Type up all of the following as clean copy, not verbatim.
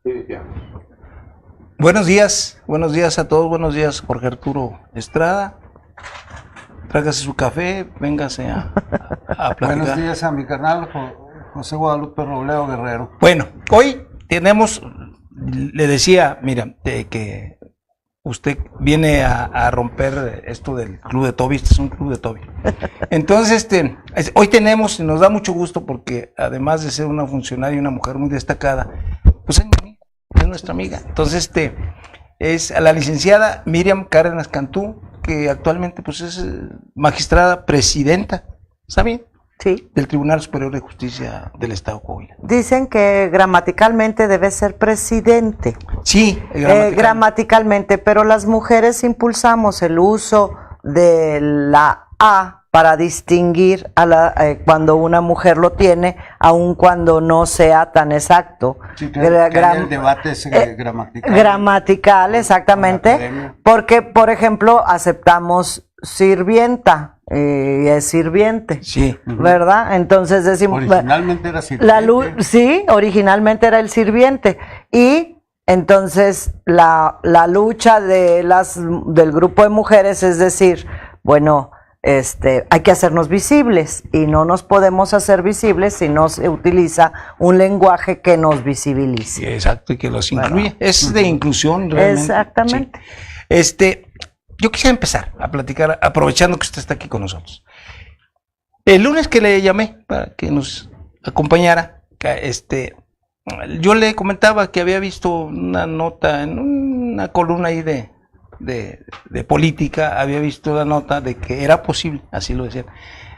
Sí, ya. Buenos días a todos, buenos días Jorge Arturo Estrada. Trágase su café, véngase a platicar. Buenos días a mi canal José Guadalupe Robledo Guerrero. Bueno, hoy tenemos, le decía, mira, que usted viene a romper esto del Club de Toby, este es un Club de Toby. Entonces, hoy tenemos, y nos da mucho gusto porque además de ser una funcionaria y una mujer muy destacada, pues es nuestra amiga. Entonces, es a la licenciada Miriam Cárdenas Cantú, que actualmente pues es magistrada presidenta, ¿está bien? Sí. Del Tribunal Superior de Justicia del Estado de Coahuila. Dicen que gramaticalmente debe ser presidente. Sí, gramaticalmente, pero las mujeres impulsamos el uso de la A para distinguir cuando una mujer lo tiene, aun cuando no sea tan exacto. Sí, que el debate es gramatical. Gramatical, exactamente, porque, por ejemplo, aceptamos sirvienta y es sirviente, sí, ¿verdad? Entonces decimos... Originalmente era sirviente. Sí, originalmente era el sirviente. Y entonces la lucha del grupo de mujeres es decir, bueno... hay que hacernos visibles y no nos podemos hacer visibles si no se utiliza un lenguaje que nos visibilice. Sí, exacto, y que los incluye. Es de inclusión realmente. Exactamente. Sí. Yo quisiera empezar a platicar, aprovechando que usted está aquí con nosotros. El lunes que le llamé para que nos acompañara, yo le comentaba que había visto una nota en una columna ahí de política, había visto la nota de que era posible, así lo decían,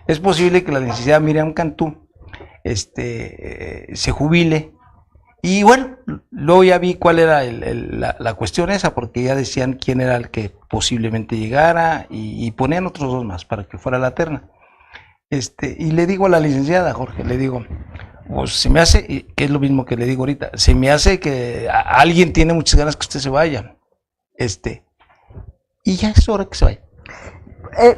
es posible que la licenciada Miriam Cantú se jubile, y bueno, luego ya vi cuál era la cuestión esa, porque ya decían quién era el que posiblemente llegara, y ponían otros dos más para que fuera la terna. Y le digo a la licenciada, Jorge, le digo, pues se me hace, que es lo mismo que le digo ahorita, se me hace que alguien tiene muchas ganas que usted se vaya, y ya es hora que se vaya.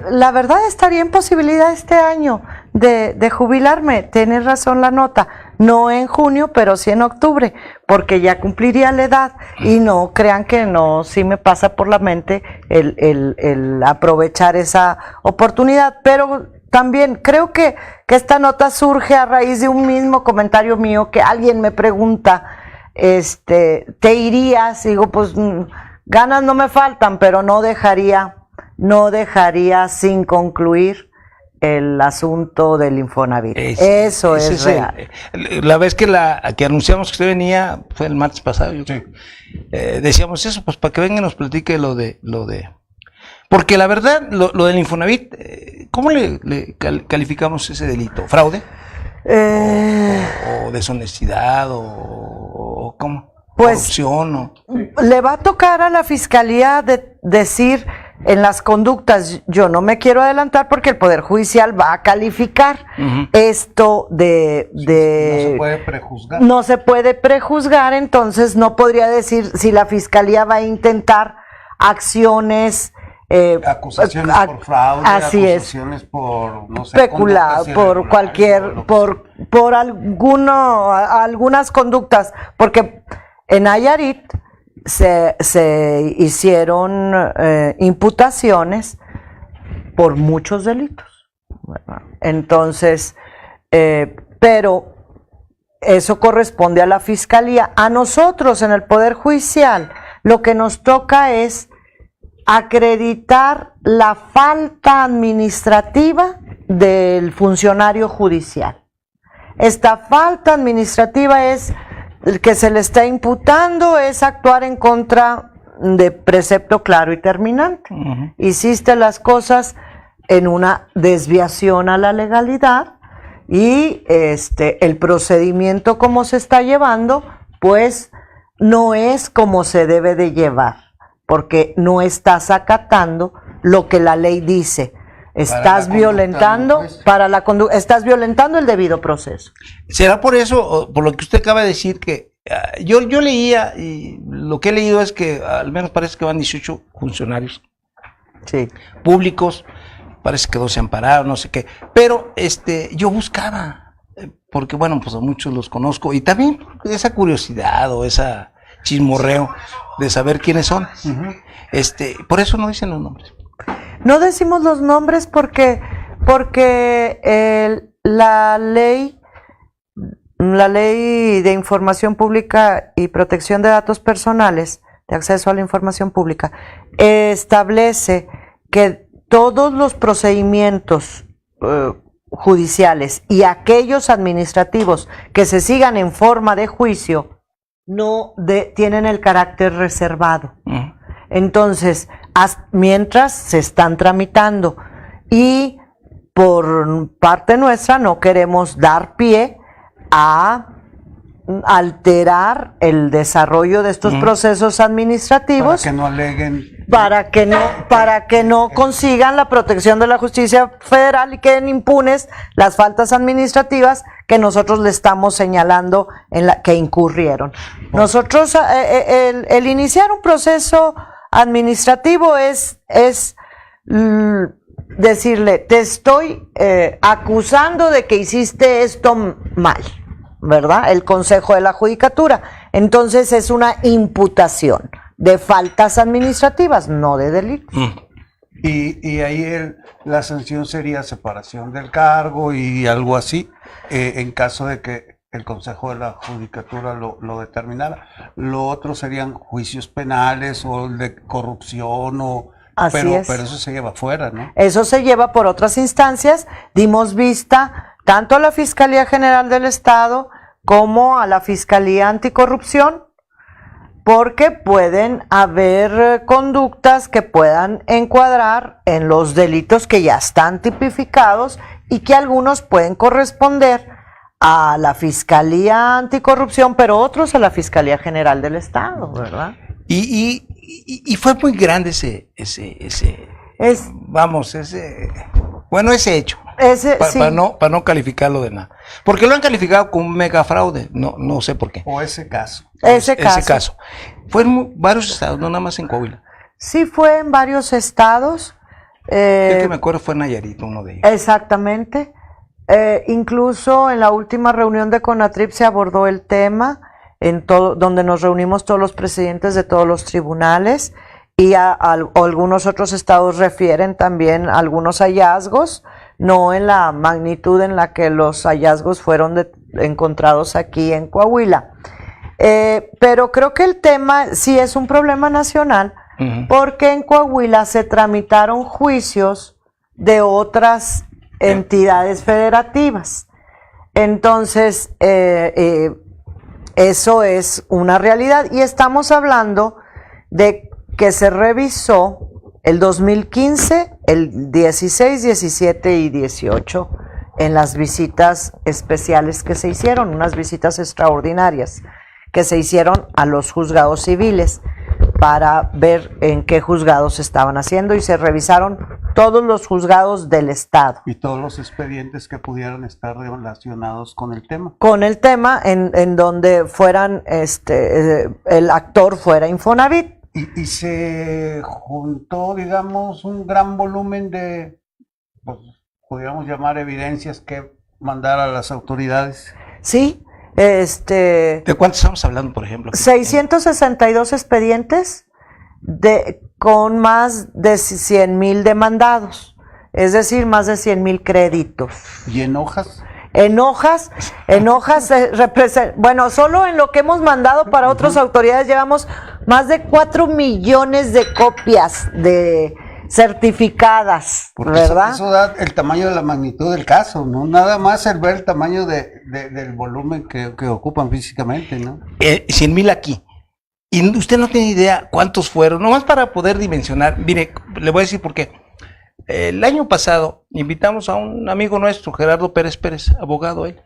La verdad estaría en posibilidad este año de jubilarme, tiene razón la nota, no en junio, pero sí en octubre, porque ya cumpliría la edad, y no crean que no, sí me pasa por la mente el aprovechar esa oportunidad, pero también creo que esta nota surge a raíz de un mismo comentario mío, que alguien me pregunta, ¿te irías? Y digo, pues ganas no me faltan, pero no dejaría sin concluir el asunto del Infonavit. Eso es real. La vez que anunciamos que usted venía, fue el martes pasado, yo creo. Decíamos eso, pues para que venga y nos platique lo de porque la verdad, lo del Infonavit, ¿cómo le calificamos ese delito? ¿Fraude? ¿O deshonestidad? ¿O cómo? Pues le va a tocar a la fiscalía decir en las conductas. Yo no me quiero adelantar porque el Poder Judicial va a calificar esto No se puede prejuzgar. No se puede prejuzgar, entonces no podría decir si la fiscalía va a intentar acciones. Acusaciones por fraude, así acusaciones por, no sé, especulado, por cualquier, por algunas conductas, porque en Nayarit se hicieron imputaciones por muchos delitos, ¿verdad? Entonces, pero eso corresponde a la fiscalía. A nosotros en el Poder Judicial lo que nos toca es acreditar la falta administrativa del funcionario judicial. Esta falta administrativa es el que se le está imputando, es actuar en contra de precepto claro y terminante. Hiciste las cosas en una desviación a la legalidad y el procedimiento como se está llevando, pues no es como se debe de llevar, porque no estás acatando lo que la ley dice. Estás violentando estás violentando el debido proceso. ¿Será por eso, por lo que usted acaba de decir, que yo leía, y lo que he leído es que al menos parece que van 18 funcionarios públicos, parece que 2 se ampararon, no sé qué, pero yo buscaba, porque bueno, pues a muchos los conozco, y también esa curiosidad o esa chismorreo de saber quiénes son. Por eso no dicen los nombres. No decimos los nombres porque la ley de información pública y protección de datos personales, de acceso a la información pública, establece que todos los procedimientos judiciales y aquellos administrativos que se sigan en forma de juicio tienen el carácter reservado. Entonces, mientras se están tramitando, y por parte nuestra no queremos dar pie a alterar el desarrollo de estos procesos administrativos para que no aleguen, para que no consigan la protección de la justicia federal y queden impunes las faltas administrativas que nosotros le estamos señalando que incurrieron. Nosotros el iniciar un proceso administrativo es decirle, te estoy acusando de que hiciste esto mal, ¿verdad? El Consejo de la Judicatura. Entonces es una imputación de faltas administrativas, no de delitos. Y ahí la sanción sería separación del cargo y algo así, en caso de que el Consejo de la Judicatura lo determinara. Lo otro serían juicios penales o de corrupción pero eso se lleva afuera, ¿no? Eso se lleva por otras instancias. Dimos vista tanto a la Fiscalía General del Estado como a la Fiscalía Anticorrupción, porque pueden haber conductas que puedan encuadrar en los delitos que ya están tipificados y que algunos pueden corresponder a la Fiscalía Anticorrupción, pero otros a la Fiscalía General del Estado, ¿verdad? Y fue muy grande ese hecho. Para no calificarlo de nada. Porque lo han calificado como un mega fraude, no sé por qué. O ese caso. Ese caso. Fue en varios estados, no nada más en Coahuila. Sí, fue en varios estados. El que me acuerdo fue Nayarit, uno de ellos. Exactamente. Incluso en la última reunión de CONATRIP se abordó el tema, donde nos reunimos todos los presidentes de todos los tribunales, y algunos otros estados refieren también algunos hallazgos, no en la magnitud en la que los hallazgos fueron encontrados aquí en Coahuila. Pero creo que el tema sí es un problema nacional, porque en Coahuila se tramitaron juicios de otras entidades federativas. Entonces, eso es una realidad, y estamos hablando de que se revisó el 2015, el 16, 17 y 18 en las visitas especiales que se hicieron, unas visitas extraordinarias que se hicieron a los juzgados civiles para ver en qué juzgados estaban haciendo, y se revisaron todos los juzgados del estado. Y todos los expedientes que pudieran estar relacionados con el tema. Con el tema en donde fueran, el actor fuera Infonavit. Y se juntó, digamos, un gran volumen de, pues, podríamos llamar evidencias que mandar a las autoridades. Sí. ¿De cuántos estamos hablando, por ejemplo? 662 expedientes con más de 100,000 demandados, es decir, más de 100,000 créditos. ¿Y en hojas? En hojas bueno, solo en lo que hemos mandado para otras autoridades llevamos más de 4 millones de copias certificadas, porque ¿verdad? Eso da el tamaño de la magnitud del caso, ¿no? Nada más el ver el tamaño del volumen que ocupan físicamente, ¿no? 100,000 aquí. Y usted no tiene idea cuántos fueron, nomás para poder dimensionar. Mire, le voy a decir por qué. El año pasado invitamos a un amigo nuestro, Gerardo Pérez Pérez, abogado él,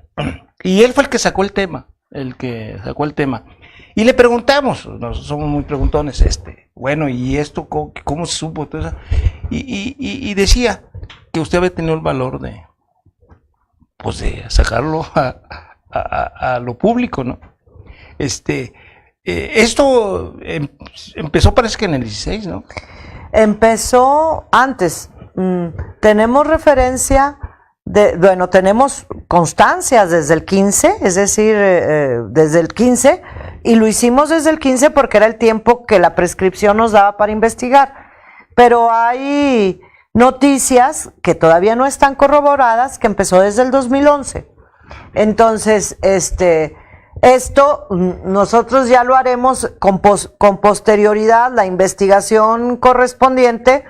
y él fue el que sacó el tema, y le preguntamos, somos muy preguntones, bueno, ¿y esto cómo se supo? Todo eso? Y decía que usted había tenido el valor de sacarlo a lo público, ¿no? Esto empezó, parece que en el 16, ¿no? Empezó antes. Tenemos referencia tenemos constancias desde el 15, es decir, desde el 15, y lo hicimos desde el 15 porque era el tiempo que la prescripción nos daba para investigar. Pero hay noticias que todavía no están corroboradas, que empezó desde el 2011. Entonces, esto nosotros ya lo haremos con posterioridad, la investigación correspondiente,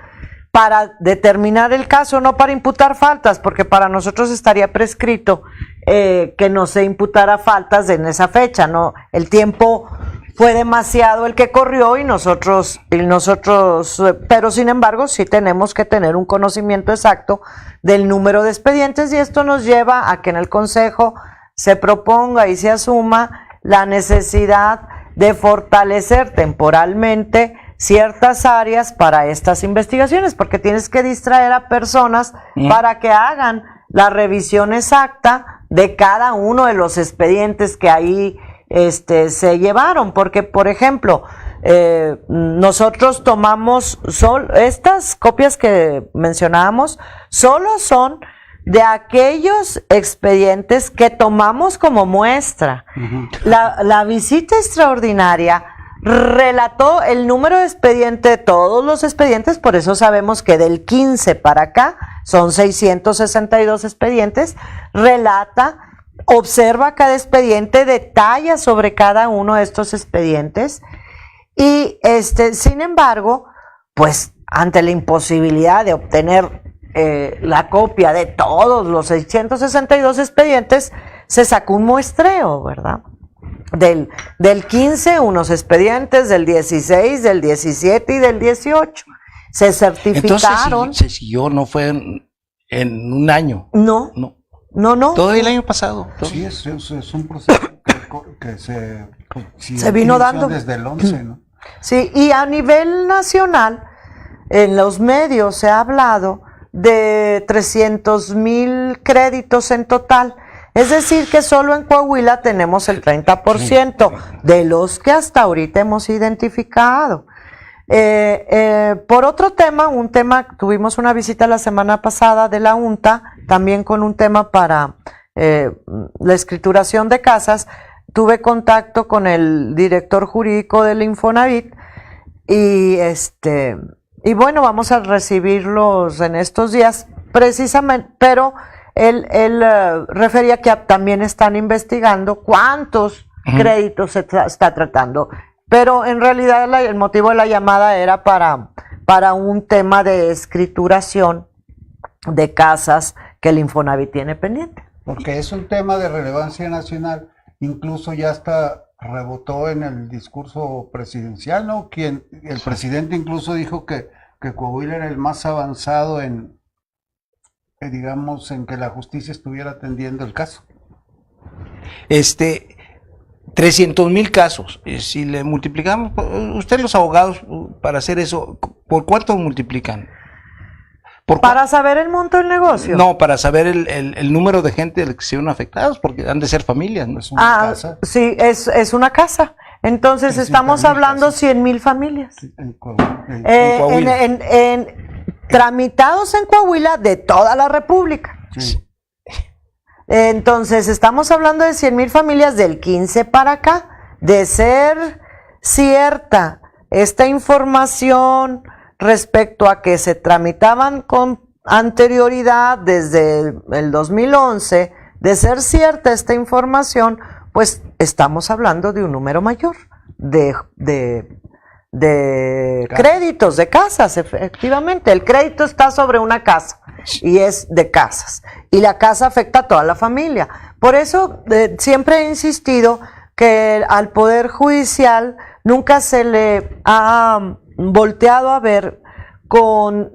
para determinar el caso, no para imputar faltas, porque para nosotros estaría prescrito que no se imputara faltas en esa fecha, ¿no? El tiempo fue demasiado el que corrió y nosotros, pero sin embargo sí tenemos que tener un conocimiento exacto del número de expedientes, y esto nos lleva a que en el Consejo se proponga y se asuma la necesidad de fortalecer temporalmente ciertas áreas para estas investigaciones, porque tienes que distraer a personas para que hagan la revisión exacta de cada uno de los expedientes que ahí se llevaron, porque por ejemplo, nosotros tomamos estas copias que mencionábamos, solo son de aquellos expedientes que tomamos como muestra. La visita extraordinaria relató el número de expediente de todos los expedientes, por eso sabemos que del 15 para acá son 662 expedientes, relata, observa cada expediente, detalla sobre cada uno de estos expedientes, y sin embargo, pues ante la imposibilidad de obtener la copia de todos los 662 expedientes, se sacó un muestreo, ¿verdad? Del 15 unos expedientes, del 16, del 17 y del 18. Se certificaron. Entonces se siguió, no fue en un año. No. Todo el año pasado. Todo. Sí, es un proceso que se vino dando desde el 11, ¿no? Sí, y a nivel nacional, en los medios se ha hablado de 300,000 créditos en total. Es decir, que solo en Coahuila tenemos el 30% de los que hasta ahorita hemos identificado. Por otro tema, tuvimos una visita la semana pasada de la UNTA, también con un tema para la escrituración de casas. Tuve contacto con el director jurídico del Infonavit y bueno, vamos a recibirlos en estos días, precisamente, pero él refería que también están investigando cuántos créditos se está tratando, pero en realidad el motivo de la llamada era para un tema de escrituración de casas que el Infonavit tiene pendiente. Porque es un tema de relevancia nacional, incluso ya hasta rebotó en el discurso presidencial, ¿no? El presidente incluso dijo que Coahuila era el más avanzado digamos, en que la justicia estuviera atendiendo el caso. 300,000 casos. Si le multiplicamos, ustedes los abogados, para hacer eso, ¿por cuánto multiplican? ¿Para saber el monto del negocio? No, para saber el número de gente que se ven afectados, porque han de ser familias, ¿no? Es una casa. Sí, es una casa. Entonces estamos hablando 100,000 familias. En Coahuila. Tramitados en Coahuila de toda la República. Sí. Entonces estamos hablando de 100,000 familias del 15 para acá. De ser cierta esta información respecto a que se tramitaban con anterioridad desde el 2011, de ser cierta esta información, pues estamos hablando de un número mayor de créditos, de casas, efectivamente. El crédito está sobre una casa y es de casas, y la casa afecta a toda la familia. Por eso siempre he insistido que al Poder Judicial nunca se le ha volteado a ver con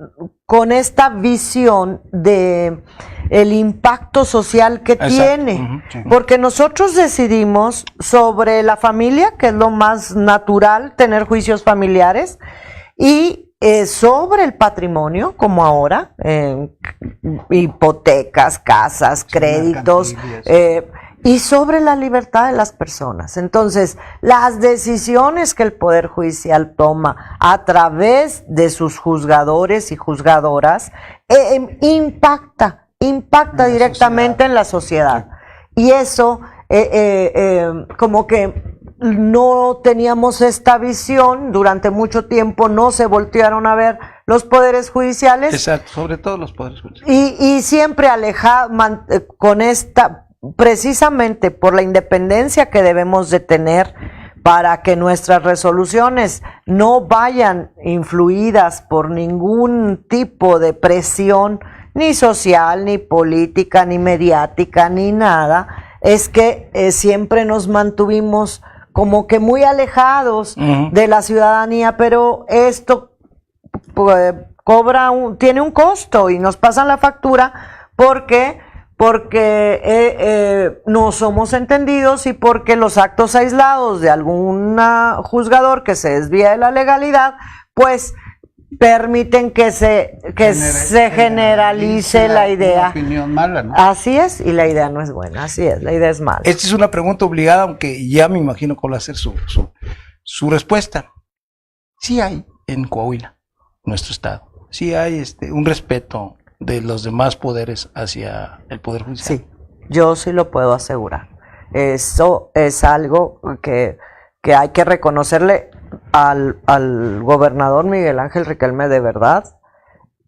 esta visión de el impacto social que tiene, porque nosotros decidimos sobre la familia, que es lo más natural, tener juicios familiares, y sobre el patrimonio, como ahora, hipotecas, casas, créditos, y sobre la libertad de las personas. Entonces, las decisiones que el Poder Judicial toma a través de sus juzgadores y juzgadoras impacta directamente en la sociedad. Y eso como que no teníamos esta visión, durante mucho tiempo no se voltearon a ver los poderes judiciales. Exacto, sobre todo los poderes judiciales. Y siempre con esta, precisamente por la independencia que debemos de tener para que nuestras resoluciones no vayan influidas por ningún tipo de presión, ni social, ni política, ni mediática, ni nada, es que siempre nos mantuvimos como que muy alejados de la ciudadanía, pero esto pues, tiene un costo y nos pasan la factura porque no somos entendidos y porque los actos aislados de algún juzgador que se desvía de la legalidad, pues permiten que se generalice la idea. Una opinión mala, ¿no? Así es, y la idea no es buena, así es, la idea es mala. Esta es una pregunta obligada, aunque ya me imagino cuál va a ser su respuesta. Sí hay en Coahuila, nuestro estado, sí hay un respeto de los demás poderes hacia el Poder Judicial. Sí, yo sí lo puedo asegurar. Eso es algo que hay que reconocerle al gobernador Miguel Ángel Riquelme. De verdad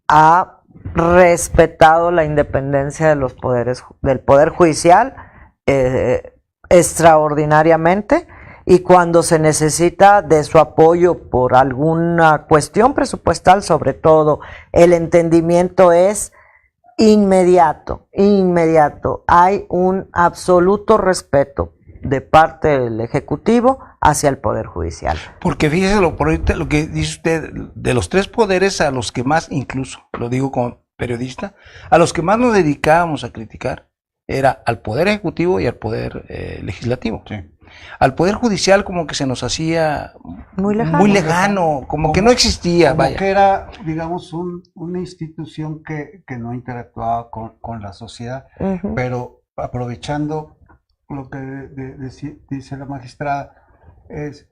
ha respetado la independencia de los poderes, del Poder Judicial extraordinariamente, y cuando se necesita de su apoyo por alguna cuestión presupuestal, sobre todo, el entendimiento es inmediato. Hay un absoluto respeto de parte del Ejecutivo hacia el Poder Judicial. Porque fíjese por ahorita lo que dice usted, de los tres poderes a los que más, incluso, lo digo como periodista, a los que más nos dedicábamos a criticar, era al Poder Ejecutivo y al Poder Legislativo. Sí. Al Poder Judicial como que se nos hacía muy lejano, como que no existía. Como vaya. Que era, digamos, una institución que no interactuaba con la sociedad, pero aprovechando lo que dice la magistrada, es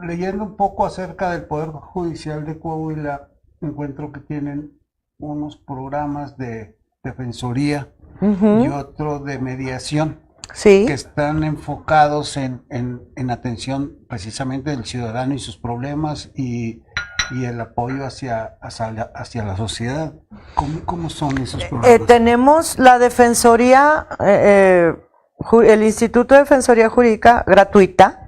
leyendo un poco acerca del Poder Judicial de Coahuila, encuentro que tienen unos programas de defensoría y otro de mediación, sí, que están enfocados en atención precisamente del ciudadano y sus problemas y el apoyo hacia la sociedad. ¿Cómo son esos programas? Tenemos la Defensoría, el Instituto de Defensoría Jurídica gratuita,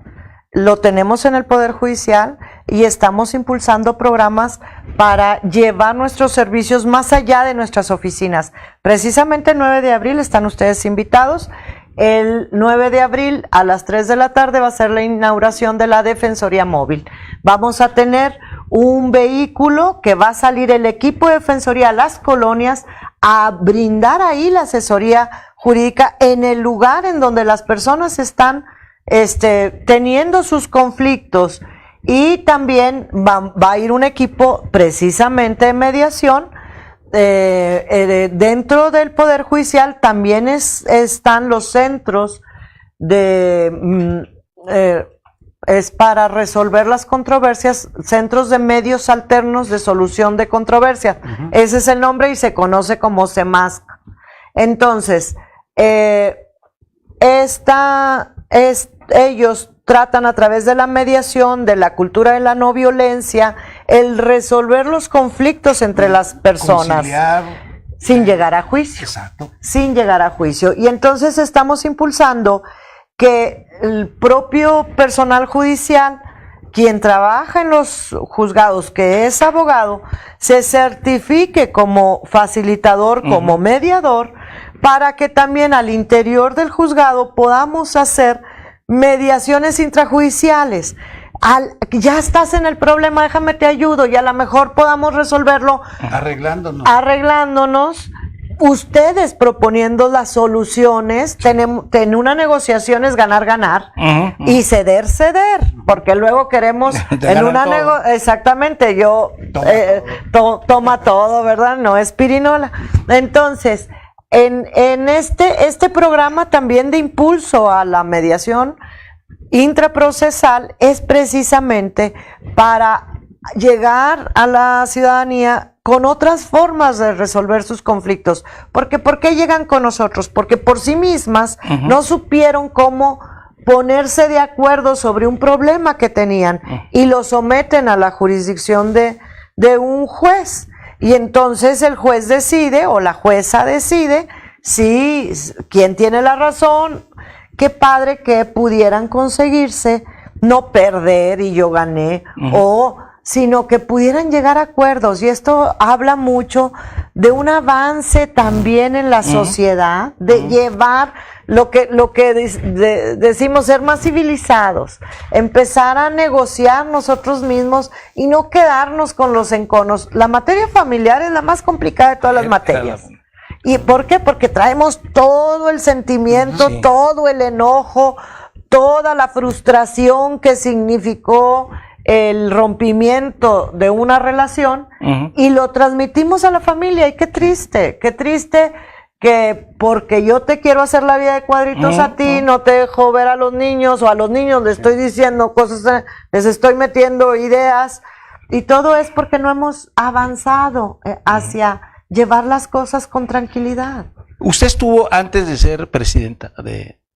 lo tenemos en el Poder Judicial y estamos impulsando programas para llevar nuestros servicios más allá de nuestras oficinas. Precisamente el 9 de abril están ustedes invitados. El 9 de abril a las 3 de la tarde va a ser la inauguración de la Defensoría Móvil. Vamos a tener un vehículo que va a salir el equipo de Defensoría a las colonias a brindar ahí la asesoría jurídica en el lugar en donde las personas están teniendo sus conflictos, y también va a ir un equipo precisamente de mediación. Dentro del Poder Judicial también están los centros es para resolver las controversias, centros de medios alternos de solución de controversias. Ese es el nombre y se conoce como CEMASC. Entonces, ellos tratan a través de la mediación, de la cultura de la no violencia, el resolver los conflictos entre las personas. Conciliar, sin llegar a juicio. Exacto. Sin llegar a juicio. Y entonces estamos impulsando que el propio personal judicial, quien trabaja en los juzgados, que es abogado, se certifique como facilitador, como mediador, para que también al interior del juzgado podamos hacer mediaciones intrajudiciales. Ya estás en el problema, déjame te ayudo, y a lo mejor podamos resolverlo arreglándonos, ustedes proponiendo las soluciones. En una negociación es ganar y ceder, porque luego queremos en una exactamente, yo toma todo, ¿verdad? No es pirinola. Entonces, en este programa también de impulso a la mediación intraprocesal es precisamente para llegar a la ciudadanía con otras formas de resolver sus conflictos. Porque ¿por qué llegan con nosotros? Porque por sí mismas no supieron cómo ponerse de acuerdo sobre un problema que tenían y lo someten a la jurisdicción de un juez. Y entonces el juez decide o la jueza decide si quién tiene la razón. Qué padre que pudieran conseguirse, no perder y yo gané, sino que pudieran llegar a acuerdos. Y esto habla mucho de un avance también en la sociedad, de llevar lo que decimos ser más civilizados, empezar a negociar nosotros mismos y no quedarnos con los enconos. La materia familiar es la más complicada de todas las materias. ¿Y por qué? Porque traemos todo el sentimiento, todo el enojo, toda la frustración que significó el rompimiento de una relación y lo transmitimos a la familia. Y qué triste que porque yo te quiero hacer la vida de cuadritos a ti, no te dejo ver a los niños, o a los niños les estoy diciendo cosas, les estoy metiendo ideas, y todo es porque no hemos avanzado hacia llevar las cosas con tranquilidad. Usted estuvo, antes de ser presidenta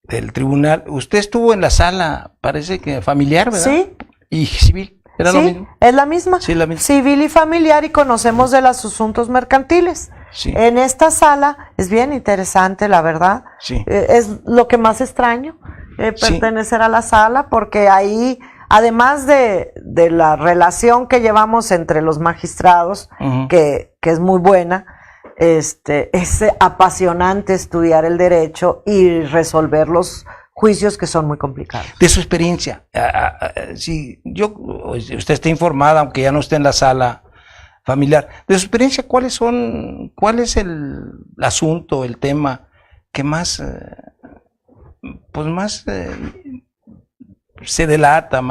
del tribunal, usted estuvo en la sala, parece que familiar, ¿verdad? Sí. Y civil, ¿era lo mismo? Es la misma. Sí, la misma. Civil y familiar, y conocemos de los asuntos mercantiles. Sí. En esta sala es bien interesante, la verdad. Sí. Es lo que más extraño, pertenecer a la sala, porque ahí, además de la relación que llevamos entre los magistrados, que es muy buena, es apasionante estudiar el derecho y resolver los juicios que son muy complicados. De su experiencia, si usted está informada, aunque ya no esté en la sala familiar, de su experiencia, ¿cuál es el asunto, el tema que más, se delata,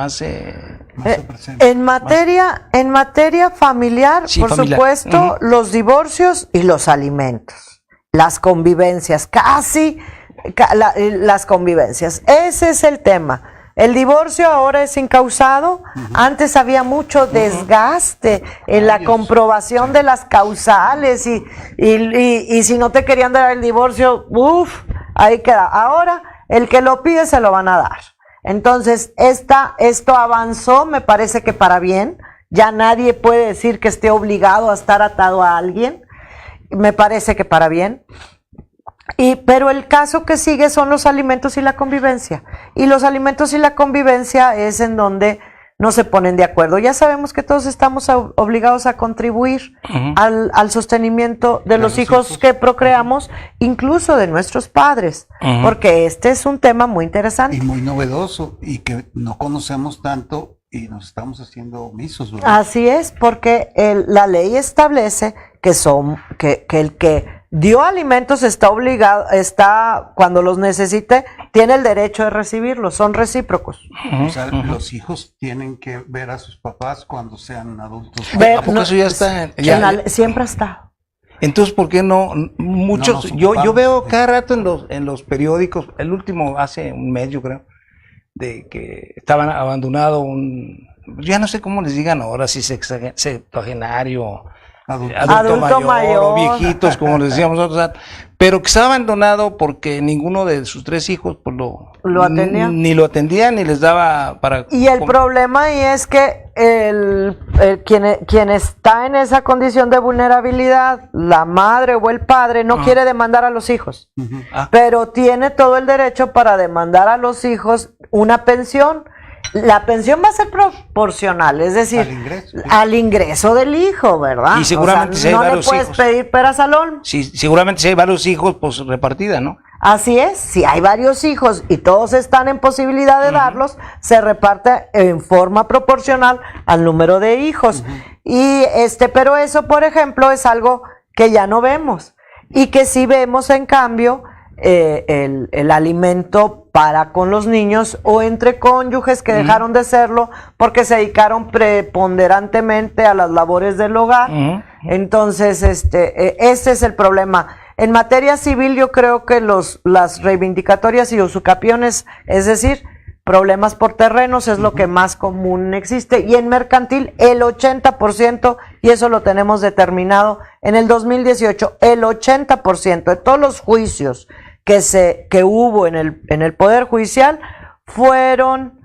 en materia familiar, sí, por familiar. supuesto, los divorcios y los alimentos, las convivencias, las convivencias. Ese es el tema. El divorcio ahora es incausado. Antes había mucho desgaste en la comprobación de las causales y si no te querían dar el divorcio, ahí queda. Ahora el que lo pide se lo van a dar. Entonces esto avanzó, me parece que para bien. Ya nadie puede decir que esté obligado a estar atado a alguien. Me parece que para bien. Pero el caso que sigue son los alimentos y la convivencia. Y los alimentos y la convivencia es en donde no se ponen de acuerdo. Ya sabemos que todos estamos obligados a contribuir al sostenimiento de los hijos que procreamos, incluso de nuestros padres, porque este es un tema muy interesante. Y muy novedoso, y que no conocemos tanto y nos estamos haciendo omisos, ¿verdad? Así es, porque la ley establece que el que dio alimentos cuando los necesite, tiene el derecho de recibirlos, son recíprocos. O sea, los hijos tienen que ver a sus papás cuando sean adultos. ¿A poco eso ya está? Siempre ha estado. Entonces, ¿por qué no? Muchos, yo veo cada rato en los periódicos, el último hace un mes, yo creo, de que estaban abandonado ya no sé cómo les digan ahora, si sexagenario, adulto mayor, o viejitos, como les decíamos nosotros, pero que estaba abandonado porque ninguno de sus 3 hijos pues lo atendía. Ni lo atendía ni les daba para... Y el problema ahí es que quien está en esa condición de vulnerabilidad, la madre o el padre, no quiere demandar a los hijos, pero tiene todo el derecho para demandar a los hijos una pensión. La pensión va a ser proporcional, es decir, al ingreso del hijo, ¿verdad? Y seguramente si hay no varios le puedes hijos, pedir peras al olmo. Sí, seguramente si hay varios hijos, pues repartida, ¿no? Así es, si hay varios hijos y todos están en posibilidad de darlos, se reparte en forma proporcional al número de hijos. Y pero eso, por ejemplo, es algo que ya no vemos y que sí vemos, en cambio, el alimento para con los niños o entre cónyuges que dejaron de serlo porque se dedicaron preponderantemente a las labores del hogar. Entonces, ese es el problema. En materia civil, yo creo que las reivindicatorias y usucapiones, es decir, problemas por terrenos, es lo que más común existe. Y en mercantil, el 80%, y eso lo tenemos determinado en el 2018, el 80% de todos los juicios que hubo en el Poder Judicial fueron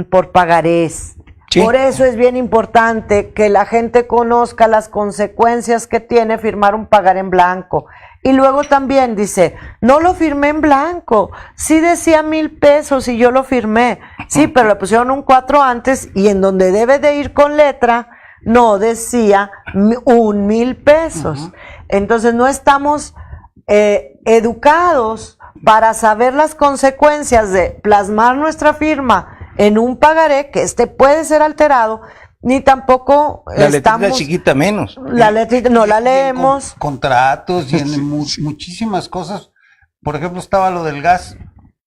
por pagarés. Sí. Por eso es bien importante que la gente conozca las consecuencias que tiene firmar un pagaré en blanco. Y luego también dice, no lo firmé en blanco, sí decía 1,000 pesos y yo lo firmé. Sí, pero le pusieron un 4 antes y en donde debe de ir con letra, no decía 1,000 pesos. Entonces no estamos educados para saber las consecuencias de plasmar nuestra firma en un pagaré, que puede ser alterado, ni tampoco La letrita chiquita menos. La letrita no la leemos. Contratos y en muchísimas cosas. Por ejemplo, estaba lo del gas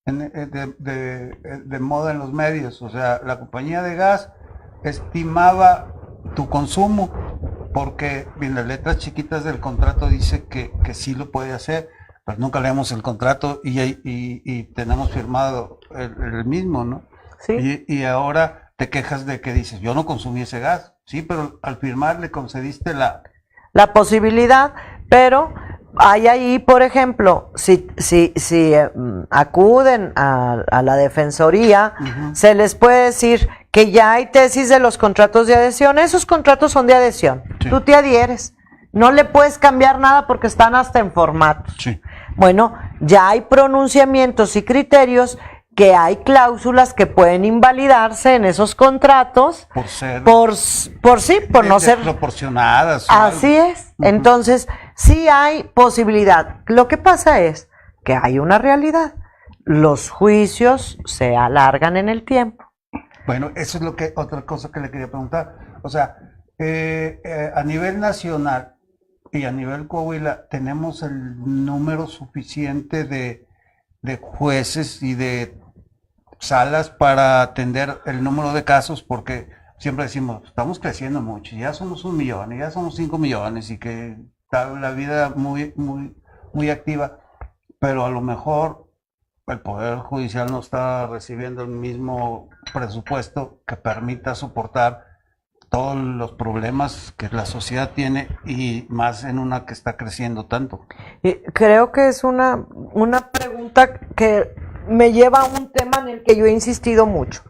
de moda en los medios. O sea, la compañía de gas estimaba tu consumo porque en las letras chiquitas del contrato dice que sí lo puede hacer, pero nunca leemos el contrato y tenemos firmado el mismo, ¿no? Sí. Y ahora te quejas de que dices, yo no consumí ese gas. Sí, pero al firmar le concediste la posibilidad, pero hay ahí, por ejemplo, si acuden a la defensoría, se les puede decir que ya hay tesis de los contratos de adhesión. Esos contratos son de adhesión. Sí. Tú te adhieres. No le puedes cambiar nada porque están hasta en formatos. Sí. Bueno, ya hay pronunciamientos y criterios que hay cláusulas que pueden invalidarse en esos contratos por ser por no ser proporcionadas. Así es. Entonces, sí hay posibilidad. Lo que pasa es que hay una realidad. Los juicios se alargan en el tiempo. Bueno, eso es otra cosa que le quería preguntar. O sea, a nivel nacional y a nivel Coahuila, ¿tenemos el número suficiente de jueces y de salas para atender el número de casos? Porque siempre decimos, estamos creciendo mucho, ya somos 1 millón, ya somos 5 millones y que está la vida muy activa, pero a lo mejor el Poder Judicial no está recibiendo el mismo presupuesto que permita soportar todos los problemas que la sociedad tiene y más en una que está creciendo tanto. Creo que es una pregunta que me lleva a un tema en el que yo he insistido mucho.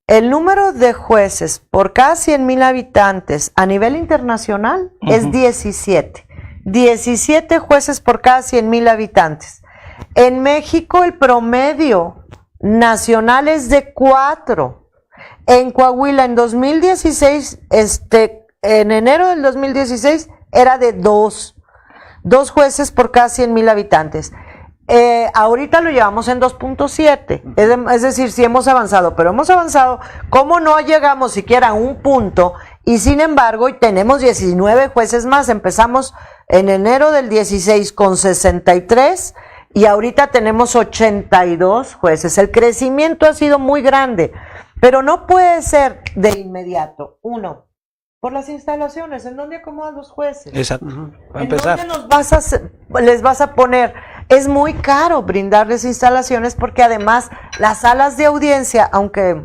El número de jueces por cada 100,000 habitantes a nivel internacional es 17. 17 jueces por cada 100,000 habitantes. En México el promedio nacional es de 4. En Coahuila en 2016, en enero del 2016 era de 2. 2 jueces por cada 100,000 habitantes. Ahorita lo llevamos en 2.7, es decir, sí hemos avanzado, pero hemos avanzado, ¿cómo no llegamos siquiera a un punto? Y sin embargo, tenemos 19 jueces más. Empezamos en enero del 16 con 63 y ahorita tenemos 82 jueces. El crecimiento ha sido muy grande, pero no puede ser de inmediato. Uno, por las instalaciones, ¿en dónde acomodan los jueces? Exacto. Para ¿En empezar. dónde les vas a poner? Es muy caro brindarles instalaciones porque además las salas de audiencia, aunque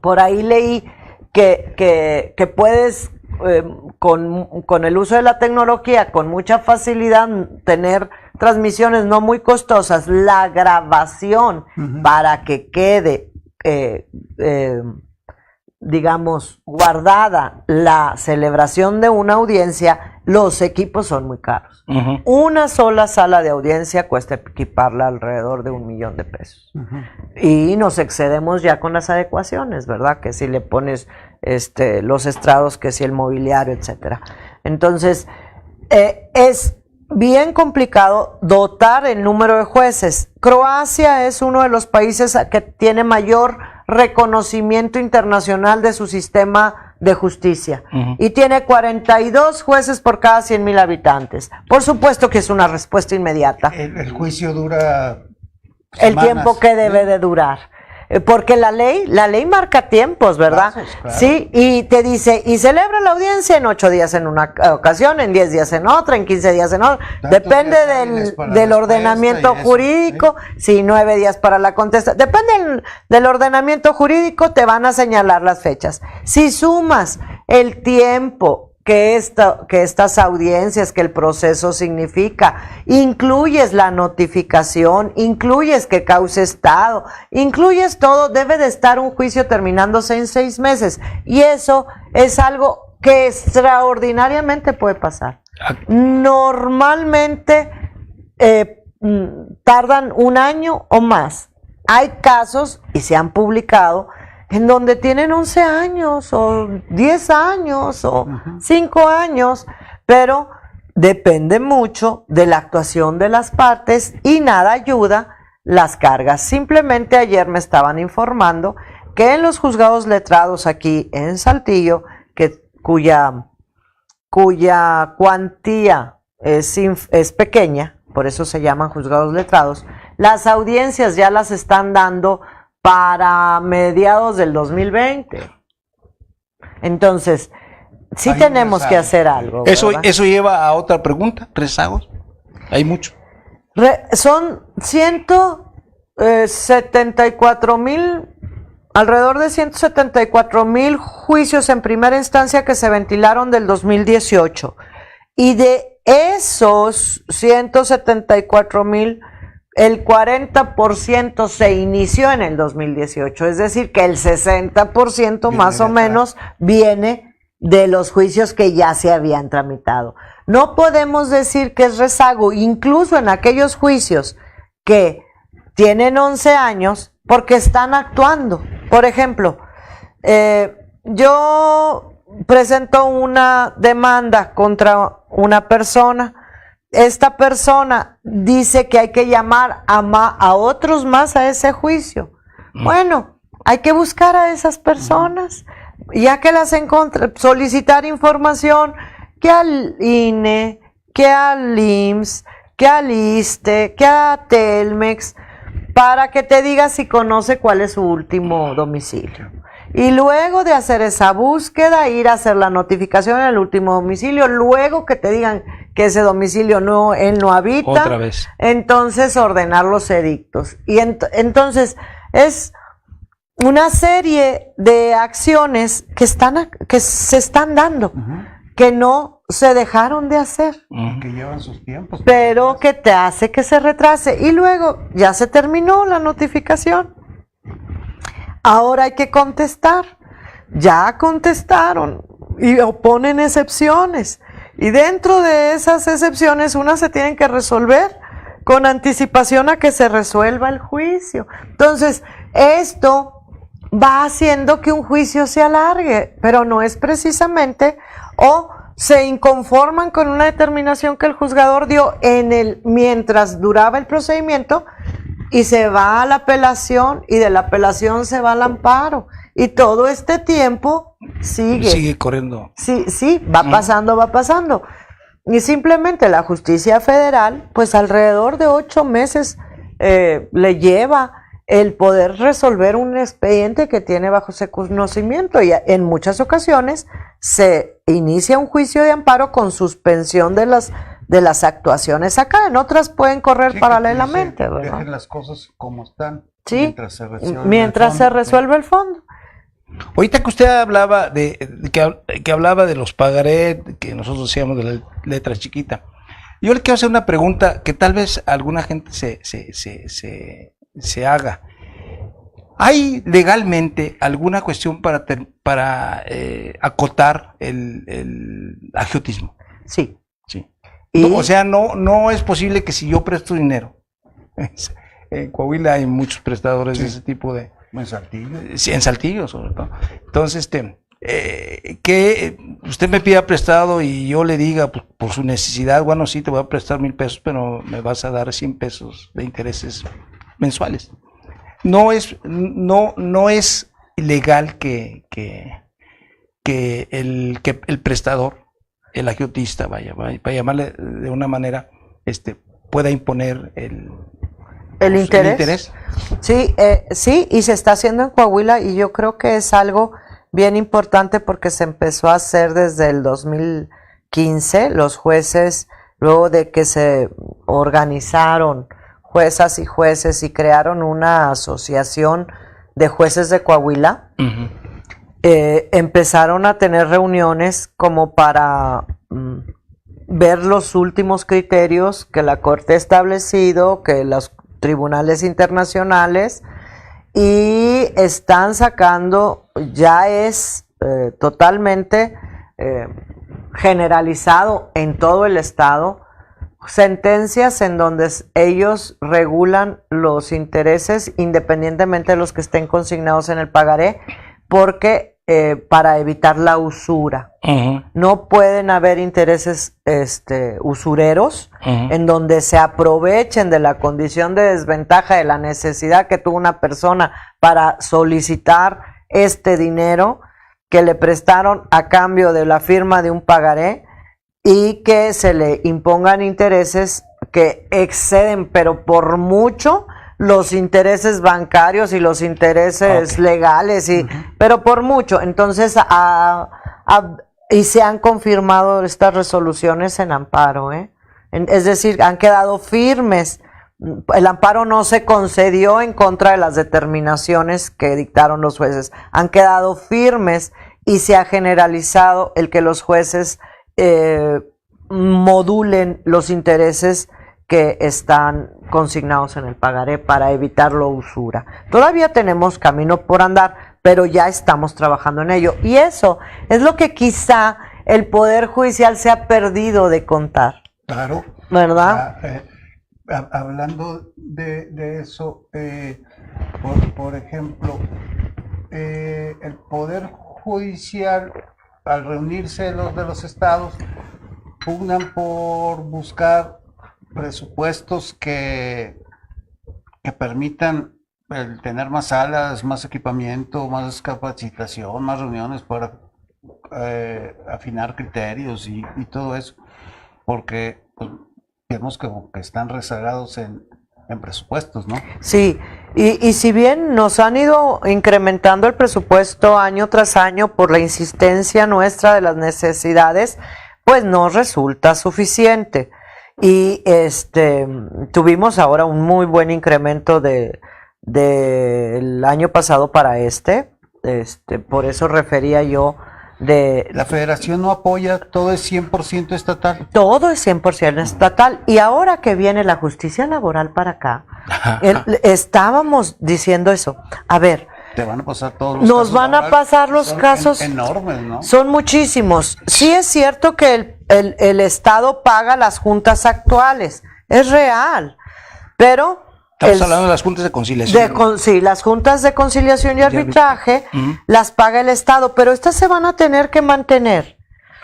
por ahí leí que puedes con el uso de la tecnología con mucha facilidad tener transmisiones no muy costosas, la grabación para que quede digamos, guardada la celebración de una audiencia, los equipos son muy caros. Una sola sala de audiencia cuesta equiparla alrededor de 1 millón de pesos. Y nos excedemos ya con las adecuaciones, ¿verdad? Que si le pones los estrados, que si el mobiliario, etcétera. Entonces, es bien complicado dotar el número de jueces. Croacia es uno de los países que tiene mayor reconocimiento internacional de su sistema de justicia y tiene 42 jueces por cada 100,000 habitantes. Por supuesto que es una respuesta inmediata. El juicio dura el semanas, tiempo que debe de durar. Porque la ley marca tiempos, ¿verdad? Plazos, claro. Sí, y te dice, y celebra la audiencia en 8 días en una ocasión, en 10 días en otra, en 15 días en otra. Depende del ordenamiento jurídico. Sí, 9 días para la contestación. Depende del ordenamiento jurídico, te van a señalar las fechas. Si sumas el tiempo que estas audiencias, que el proceso significa, incluyes la notificación, incluyes que cause estado, incluyes todo, debe de estar un juicio terminándose en 6 meses, y eso es algo que extraordinariamente puede pasar. Normalmente tardan 1 año o más. Hay casos, y se han publicado, en donde tienen 11 años o 10 años o 5 años, pero depende mucho de la actuación de las partes y nada ayuda las cargas. Simplemente ayer me estaban informando que en los juzgados letrados aquí en Saltillo, cuya cuantía es pequeña, por eso se llaman juzgados letrados, las audiencias ya las están dando para mediados del 2020. Entonces, sí tenemos que hacer algo. Eso lleva a otra pregunta, rezagos. Hay mucho. Son 174,000, alrededor de 174,000 juicios en primera instancia que se ventilaron del 2018. Y de esos 174,000, el 40% se inició en el 2018, es decir, que el 60% más o menos viene de los juicios que ya se habían tramitado. No podemos decir que es rezago, incluso en aquellos juicios que tienen 11 años, porque están actuando. Por ejemplo, yo presento una demanda contra una persona. Esta persona dice que hay que llamar a otros más a ese juicio. Bueno, hay que buscar a esas personas, ya que las encontré, solicitar información que al INE, que al IMSS, que al ISSSTE, que a Telmex, para que te diga si conoce cuál es su último domicilio. Y luego de hacer esa búsqueda, ir a hacer la notificación en el último domicilio, luego que te digan que ese domicilio él no habita, otra vez, entonces ordenar los edictos. Y entonces es una serie de acciones que se están dando, que no se dejaron de hacer, que llevan sus tiempos, pero que te hace que se retrase. Y luego ya se terminó la notificación. Ahora hay que contestar. Ya contestaron y oponen excepciones. Y dentro de esas excepciones, unas se tienen que resolver con anticipación a que se resuelva el juicio. Entonces, esto va haciendo que un juicio se alargue, pero no es precisamente, o se inconforman con una determinación que el juzgador dio mientras duraba el procedimiento, y se va a la apelación, y de la apelación se va al amparo, y todo este tiempo sigue corriendo. Sí, va pasando. Y simplemente la justicia federal, pues alrededor de 8 meses le lleva el poder resolver un expediente que tiene bajo su conocimiento, y en muchas ocasiones se inicia un juicio de amparo con suspensión de las actuaciones acá, en otras pueden correr paralelamente. Dejen las cosas como están, ¿sí? mientras se resuelve el fondo. Ahorita que usted hablaba que hablaba de los pagaré, que nosotros decíamos de la letra chiquita, yo le quiero hacer una pregunta que tal vez alguna gente se haga. ¿Hay legalmente alguna cuestión para acotar el agiotismo? Sí. No, o sea, no es posible que si yo presto dinero, en Coahuila hay muchos prestadores de ese tipo de... En Saltillo. Sí, en Saltillo sobre todo. Entonces, que usted me pida prestado y yo le diga, pues, por su necesidad, bueno, sí, te voy a prestar 1,000 pesos, pero me vas a dar 100 pesos de intereses mensuales. No es ilegal que el prestador, el agiotista, vaya, para llamarle de una manera, pueda imponer el interés. Sí, y se está haciendo en Coahuila, y yo creo que es algo bien importante porque se empezó a hacer desde el 2015. Los jueces, luego de que se organizaron juezas y jueces y crearon una asociación de jueces de Coahuila, empezaron a tener reuniones como para ver los últimos criterios que la Corte ha establecido, que los tribunales internacionales, y están sacando, ya es totalmente generalizado en todo el estado, sentencias en donde ellos regulan los intereses independientemente de los que estén consignados en el pagaré, porque para evitar la usura. No pueden haber intereses usureros en donde se aprovechen de la condición de desventaja, de la necesidad que tuvo una persona para solicitar este dinero que le prestaron a cambio de la firma de un pagaré, y que se le impongan intereses que exceden, pero por mucho, los intereses bancarios y los intereses legales, pero por mucho. Entonces, y se han confirmado estas resoluciones en amparo, es decir, han quedado firmes. El amparo no se concedió en contra de las determinaciones que dictaron los jueces, han quedado firmes, y se ha generalizado el que los jueces modulen los intereses que están consignados en el pagaré para evitar la usura. Todavía tenemos camino por andar, pero ya estamos trabajando en ello, y eso es lo que quizá el Poder Judicial se ha perdido de contar. Claro. ¿Verdad? Hablando de eso, por ejemplo, el Poder Judicial, al reunirse los de los estados, pugnan por buscar presupuestos que permitan el tener más salas, más equipamiento, más capacitación, más reuniones para afinar criterios y todo eso, porque pues, vemos que están rezagados en presupuestos, ¿no? Sí, y si bien nos han ido incrementando el presupuesto año tras año por la insistencia nuestra de las necesidades, pues no resulta suficiente. Y tuvimos ahora un muy buen incremento del año pasado para por eso refería yo La federación no apoya, todo es 100% estatal. Todo es 100% estatal. Y ahora que viene la justicia laboral para acá, estábamos diciendo eso. A ver, Te van a pasar todos los nos casos van a pasar los casos enormes, ¿no? Son muchísimos. Sí es cierto que el Estado paga las juntas actuales, es real, pero Estamos hablando de las juntas de conciliación. sí, las juntas de conciliación y arbitraje las paga el Estado, pero estas se van a tener que mantener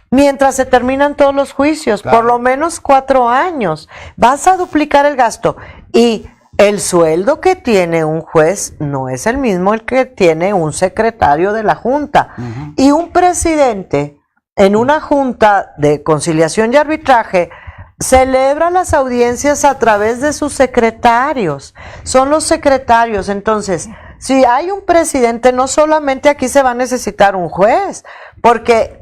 mientras se terminan todos los juicios, claro, por lo menos 4 años. Vas a duplicar el gasto, y el sueldo que tiene un juez no es el mismo el que tiene un secretario de la junta. Y un presidente en una junta de conciliación y arbitraje celebra las audiencias a través de sus secretarios. Son los secretarios. Entonces, si hay un presidente, no solamente aquí se va a necesitar un juez, porque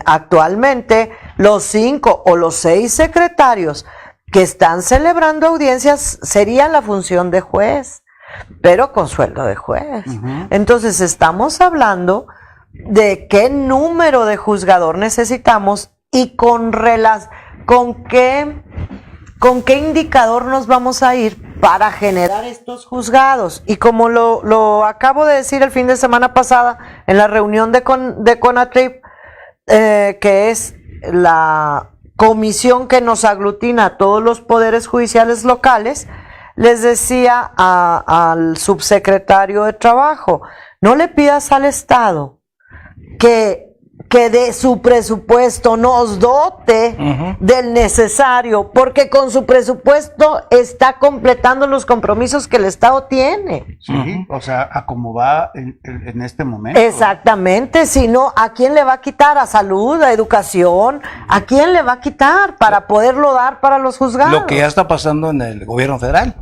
actualmente los 5 o los 6 secretarios que están celebrando audiencias serían la función de juez, pero con sueldo de juez. Entonces, estamos hablando de qué número de juzgador necesitamos y con qué indicador nos vamos a ir para generar estos juzgados. Y como lo acabo de decir el fin de semana pasada en la reunión de CONATRIP, que es la comisión que nos aglutina a todos los poderes judiciales locales, les decía al subsecretario de Trabajo, no le pidas al Estado que de su presupuesto nos dote del necesario, porque con su presupuesto está completando los compromisos que el Estado tiene. Sí, o sea, a cómo va en este momento. Exactamente, si no, ¿a quién le va a quitar? ¿A salud, a educación? ¿A quién le va a quitar para poderlo dar para los juzgados? Lo que ya está pasando en el gobierno federal.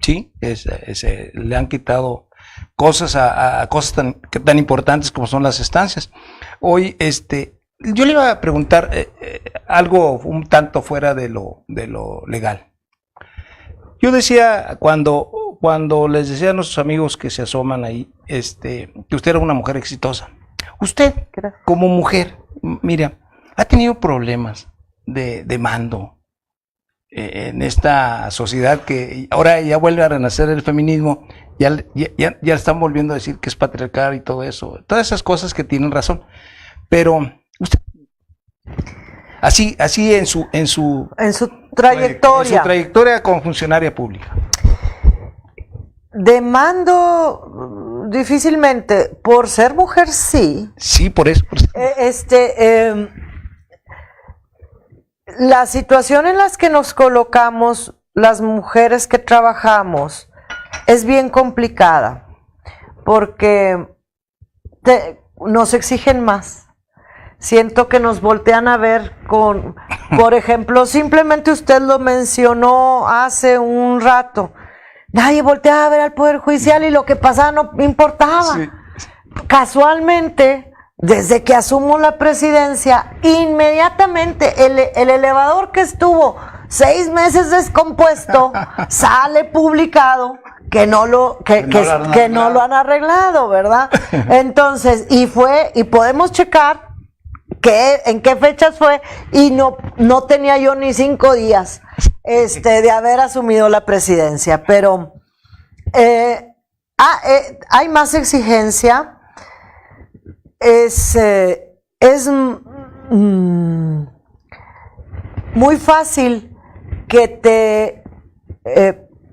Sí, le han quitado cosas a cosas tan importantes como son las estancias. Hoy, yo le iba a preguntar algo un tanto fuera de lo legal. Yo decía, cuando les decía a nuestros amigos que se asoman ahí, que usted era una mujer exitosa. Usted, Gracias. como mujer, Miriam, ha tenido problemas de mando en esta sociedad que ahora ya vuelve a renacer el feminismo, ya están volviendo a decir que es patriarcal y todo eso, todas esas cosas que tienen razón, pero usted, así en su trayectoria. en su trayectoria como funcionaria pública. De mando, difícilmente. Por ser mujer, sí. Sí, por eso. La situación en la que nos colocamos las mujeres que trabajamos es bien complicada porque nos exigen más. Siento que nos voltean a ver con, por ejemplo, simplemente usted lo mencionó hace un rato, nadie volteaba a ver al Poder Judicial y lo que pasaba no importaba. Sí. Casualmente, desde que asumo la presidencia, inmediatamente el elevador que estuvo 6 meses descompuesto sale publicado que no lo han arreglado, ¿verdad? Entonces, y podemos checar en qué fechas fue, y no tenía yo ni 5 días de haber asumido la presidencia, pero hay más exigencia. Es muy fácil que te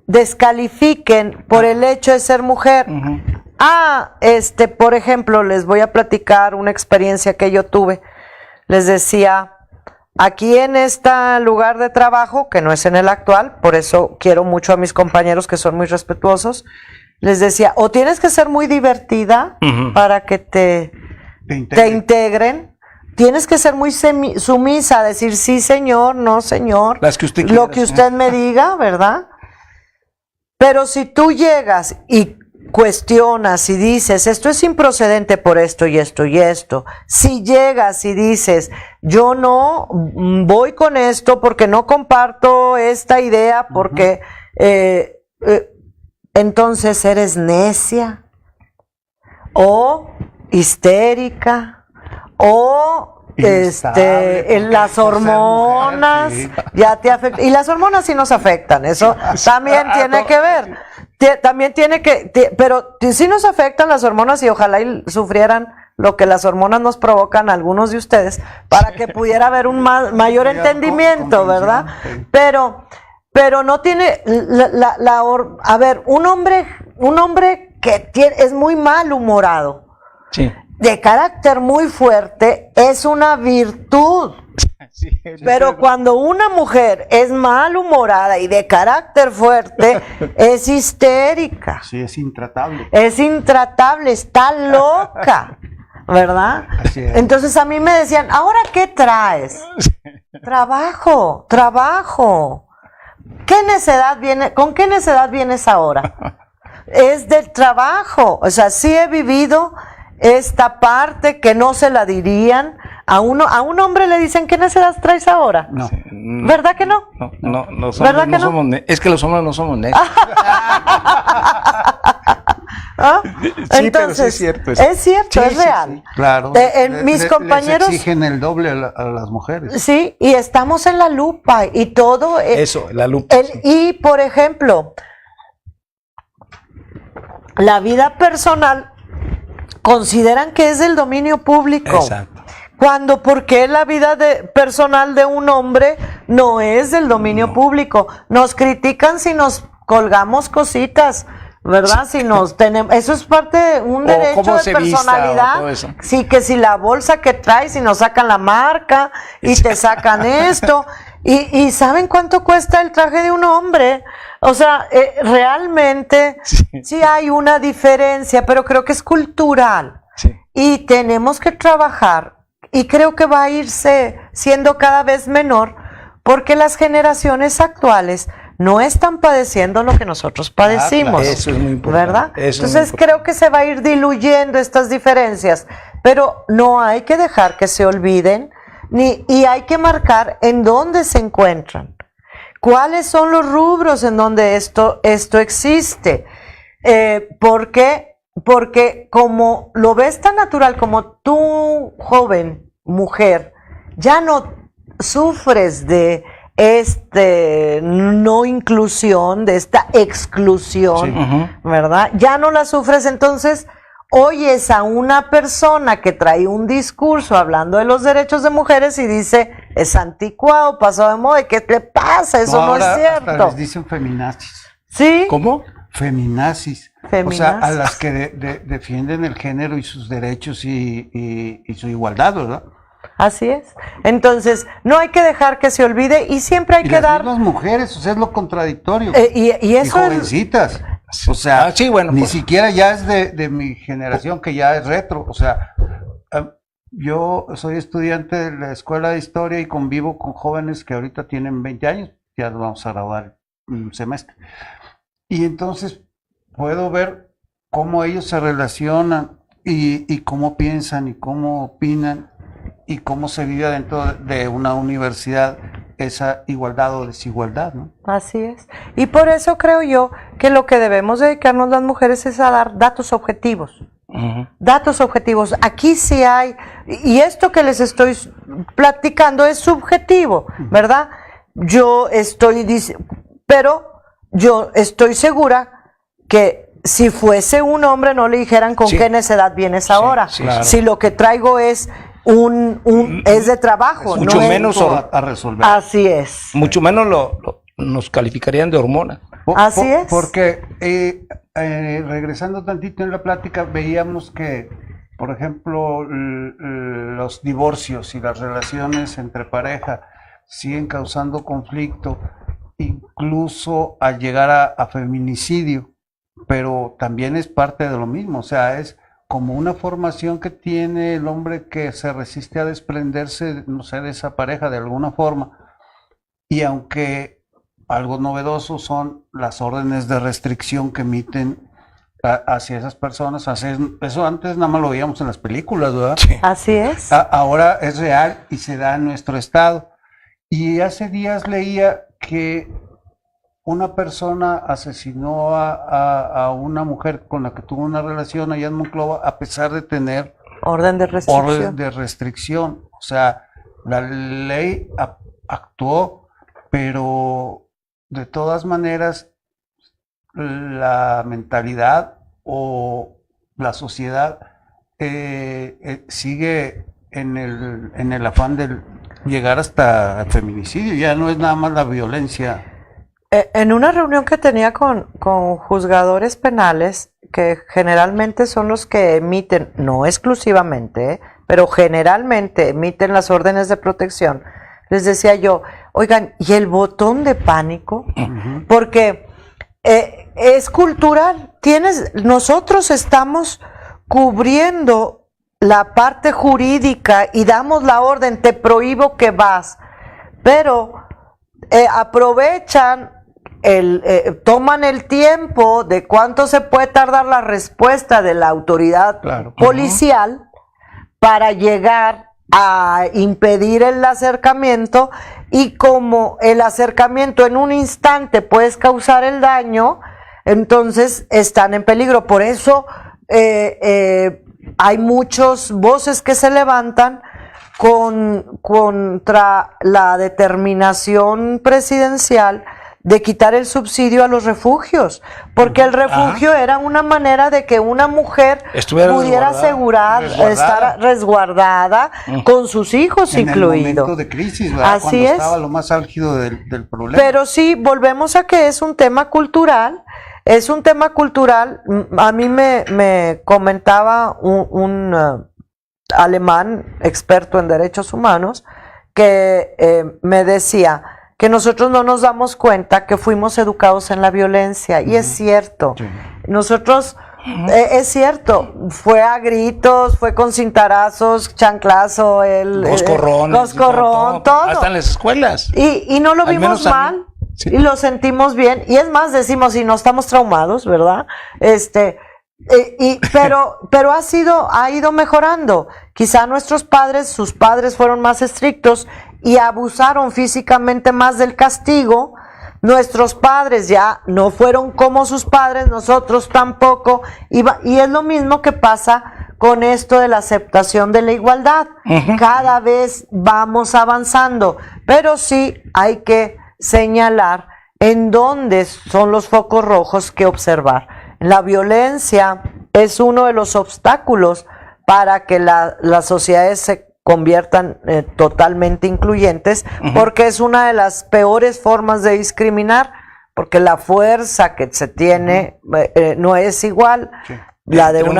descalifiquen por el hecho de ser mujer. Uh-huh. Por ejemplo, les voy a platicar una experiencia que yo tuve. Les decía, aquí en este lugar de trabajo, que no es en el actual, por eso quiero mucho a mis compañeros que son muy respetuosos, les decía, o tienes que ser muy divertida uh-huh. para que te integren, tienes que ser muy sumisa, decir sí señor, no señor, las que usted lo quiera, que usted me diga, ¿verdad? Pero si tú llegas y cuestionas y dices, esto es improcedente por esto y esto y esto, si llegas y dices, yo no voy con esto porque no comparto esta idea, porque entonces eres necia o histérica o las hormonas ya te afectan, y las hormonas sí nos afectan, eso también tiene que ver, pero sí nos afectan las hormonas, y ojalá y sufrieran lo que las hormonas nos provocan a algunos de ustedes para que pudiera haber un mayor entendimiento, ¿verdad? Pero no tiene a ver, un hombre que es muy malhumorado, sí, de carácter muy fuerte, es una virtud. sí, pero cuando una mujer es malhumorada y de carácter fuerte, es histérica. Sí, es intratable. Es intratable, está loca, ¿verdad? Así es. Entonces a mí me decían, ¿ahora qué traes? Trabajo. ¿Qué necedad viene? ¿Con qué necedad vienes ahora? Es del trabajo. O sea, sí he vivido esta parte que no se la dirían a un hombre. Le dicen, ¿qué necedad traes ahora? No. ¿Verdad que no? No, los ¿Verdad hombres que no no? somos es que los hombres no somos necios. ¿Ah? Sí, Entonces, pero sí es cierto. Es cierto, Sí, es sí, real. sí. Claro. Mis compañeros Les exigen el doble a las mujeres. sí, y estamos en la lupa y todo. Eso, la lupa. Sí. Y por ejemplo, la vida personal consideran que es del dominio público. Exacto. Cuando, ¿por qué la vida personal de un hombre no es del dominio público? Nos critican si nos colgamos cositas, ¿verdad? Si nos tenemos, eso es parte de un derecho cómo de se vista, personalidad. o todo eso. Sí, que si la bolsa que traes y nos sacan la marca y te sacan esto. Y ¿saben cuánto cuesta el traje de un hombre? O sea, realmente sí hay una diferencia, pero creo que es cultural. Sí. Y tenemos que trabajar, y creo que va a irse siendo cada vez menor, porque las generaciones actuales no están padeciendo lo que nosotros padecimos. Claro, eso es muy importante. ¿Verdad? Eso Entonces creo que se va a ir diluyendo estas diferencias, pero no hay que dejar que se olviden, y hay que marcar en dónde se encuentran. ¿Cuáles son los rubros en donde esto existe? Porque porque como lo ves tan natural, como tú, joven, mujer, ya no sufres de no inclusión, de esta exclusión, Sí. ¿verdad? Ya no la sufres, entonces oyes a una persona que trae un discurso hablando de los derechos de mujeres y dice, es anticuado, pasado de moda, ¿qué te pasa? Eso no es ahora hasta cierto. les dicen feminazis. ¿Sí? ¿Cómo? Feminazis. O sea, Feminazis. a las que defienden el género y sus derechos y su igualdad, ¿verdad? Así es. Entonces, no hay que dejar que se olvide y siempre hay Y que las dar... mismas mujeres, o sea, es lo contradictorio. y Y eso es... jovencitas. O sea, Sí, bueno, ni pues. siquiera ya es de mi generación, que ya es retro. O sea, yo soy estudiante de la Escuela de Historia y convivo con jóvenes que ahorita tienen 20 años, ya nos vamos a graduar un semestre. Y entonces puedo ver cómo ellos se relacionan y cómo piensan y cómo opinan y cómo se vive dentro de una universidad esa igualdad o desigualdad, ¿no? Así es. Y por eso creo yo que lo que debemos dedicarnos las mujeres es a dar datos objetivos. Ujú. Datos objetivos. Aquí sí hay, y esto que les estoy platicando es subjetivo, ¿verdad? Pero yo estoy segura que si fuese un hombre no le dijeran con Sí. qué necedad vienes ahora. sí, claro. Si lo que traigo es es de trabajo, Mucho no es- menos a resolver. Así es. Mucho menos nos calificarían de hormona. Así es. Porque regresando tantito en la plática, veíamos que, por ejemplo, los divorcios y las relaciones entre pareja siguen causando conflicto, incluso al llegar a feminicidio, pero también es parte de lo mismo, o sea, es como una formación que tiene el hombre que se resiste a desprenderse, no sé, de esa pareja de alguna forma, y aunque algo novedoso son las órdenes de restricción que emiten hacia esas personas. Eso antes nada más lo veíamos en las películas, ¿verdad? Sí. Así es. Ahora es real y se da en nuestro estado. Y hace días leía que una persona asesinó a una mujer con la que tuvo una relación allá en Monclova, a pesar de tener Orden de restricción. orden de restricción. O sea, la ley actuó, pero de todas maneras la mentalidad o la sociedad sigue en el afán de llegar hasta el feminicidio. Ya no es nada más la violencia. En una reunión que tenía con juzgadores penales, que generalmente son los que emiten, no exclusivamente, pero generalmente emiten las órdenes de protección, les decía yo, oigan, ¿y el botón de pánico? Porque es cultural. Nosotros estamos cubriendo la parte jurídica y damos la orden, te prohíbo que vas, pero aprovechan, toman el tiempo de cuánto se puede tardar la respuesta de la autoridad policial para llegar a impedir el acercamiento, y como el acercamiento en un instante puede causar el daño, entonces están en peligro. Por eso hay muchas voces que se levantan contra la determinación presidencial de quitar el subsidio a los refugios, porque el refugio era una manera de que una mujer pudiera estar resguardada con sus hijos en incluidos. el momento de crisis, ¿verdad? Así Cuando es. estaba lo más álgido del problema. Pero sí, volvemos a que es un tema cultural. Es un tema cultural. A mí me comentaba un alemán experto en derechos humanos que me decía que nosotros no nos damos cuenta que fuimos educados en la violencia, y es cierto. Sí. Nosotros, es cierto, fue a gritos, fue con cintarazos, chanclazo, coscorrón, todo. Hasta en las escuelas. Y no lo Al vimos menos a mí. mal, Sí. y lo sentimos bien, y es más, decimos, y no estamos traumados, ¿verdad? Pero ha ido mejorando. Quizá sus padres fueron más estrictos y abusaron físicamente más del castigo, nuestros padres ya no fueron como sus padres, nosotros tampoco, y es lo mismo que pasa con esto de la aceptación de la igualdad. Cada vez vamos avanzando, pero sí hay que señalar en dónde son los focos rojos que observar. La violencia es uno de los obstáculos para que las sociedades se conviertan totalmente incluyentes, porque es una de las peores formas de discriminar, porque la fuerza que se tiene no es igual. Sí. La de un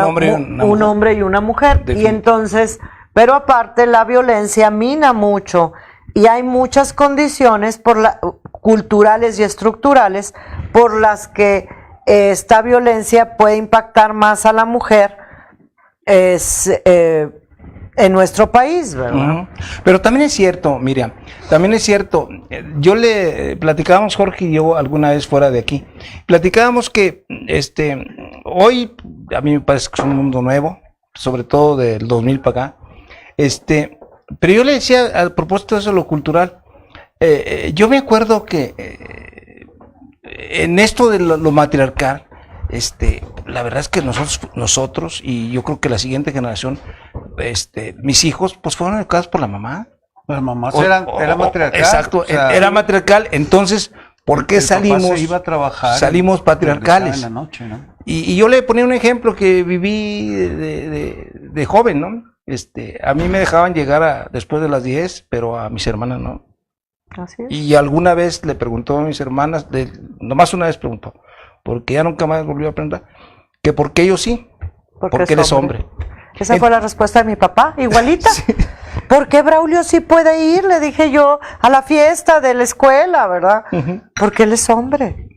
hombre y una mujer. Y entonces, pero aparte la violencia mina mucho y hay muchas condiciones culturales y estructurales por las que esta violencia puede impactar más a la mujer en nuestro país, ¿verdad? Pero también es cierto, Miriam, yo le platicábamos, Jorge y yo, alguna vez fuera de aquí, platicábamos que hoy a mí me parece que es un mundo nuevo, sobre todo del 2000 para acá, pero yo le decía a propósito de eso, lo cultural, yo me acuerdo que en esto de lo matriarcal, la verdad es que nosotros y yo creo que la siguiente generación, mis hijos, pues fueron educados por la mamá. Las mamás eran matriarcal. Exacto, o sea, era matriarcal. Entonces, ¿por qué salimos? Se iba a trabajar. Salimos patriarcales. En la noche, ¿no? Y yo le ponía un ejemplo que viví de joven, ¿no? A mí me dejaban llegar después de las 10, pero a mis hermanas no. Así es. Y alguna vez le preguntó a mis hermanas, nomás una vez preguntó, porque ya nunca más volvió a preguntar, que por qué yo sí, porque eres hombre. Esa fue la respuesta de mi papá, igualita. Sí. ¿Por qué Braulio sí puede ir? Le dije yo, a la fiesta de la escuela, ¿verdad? Porque él es hombre.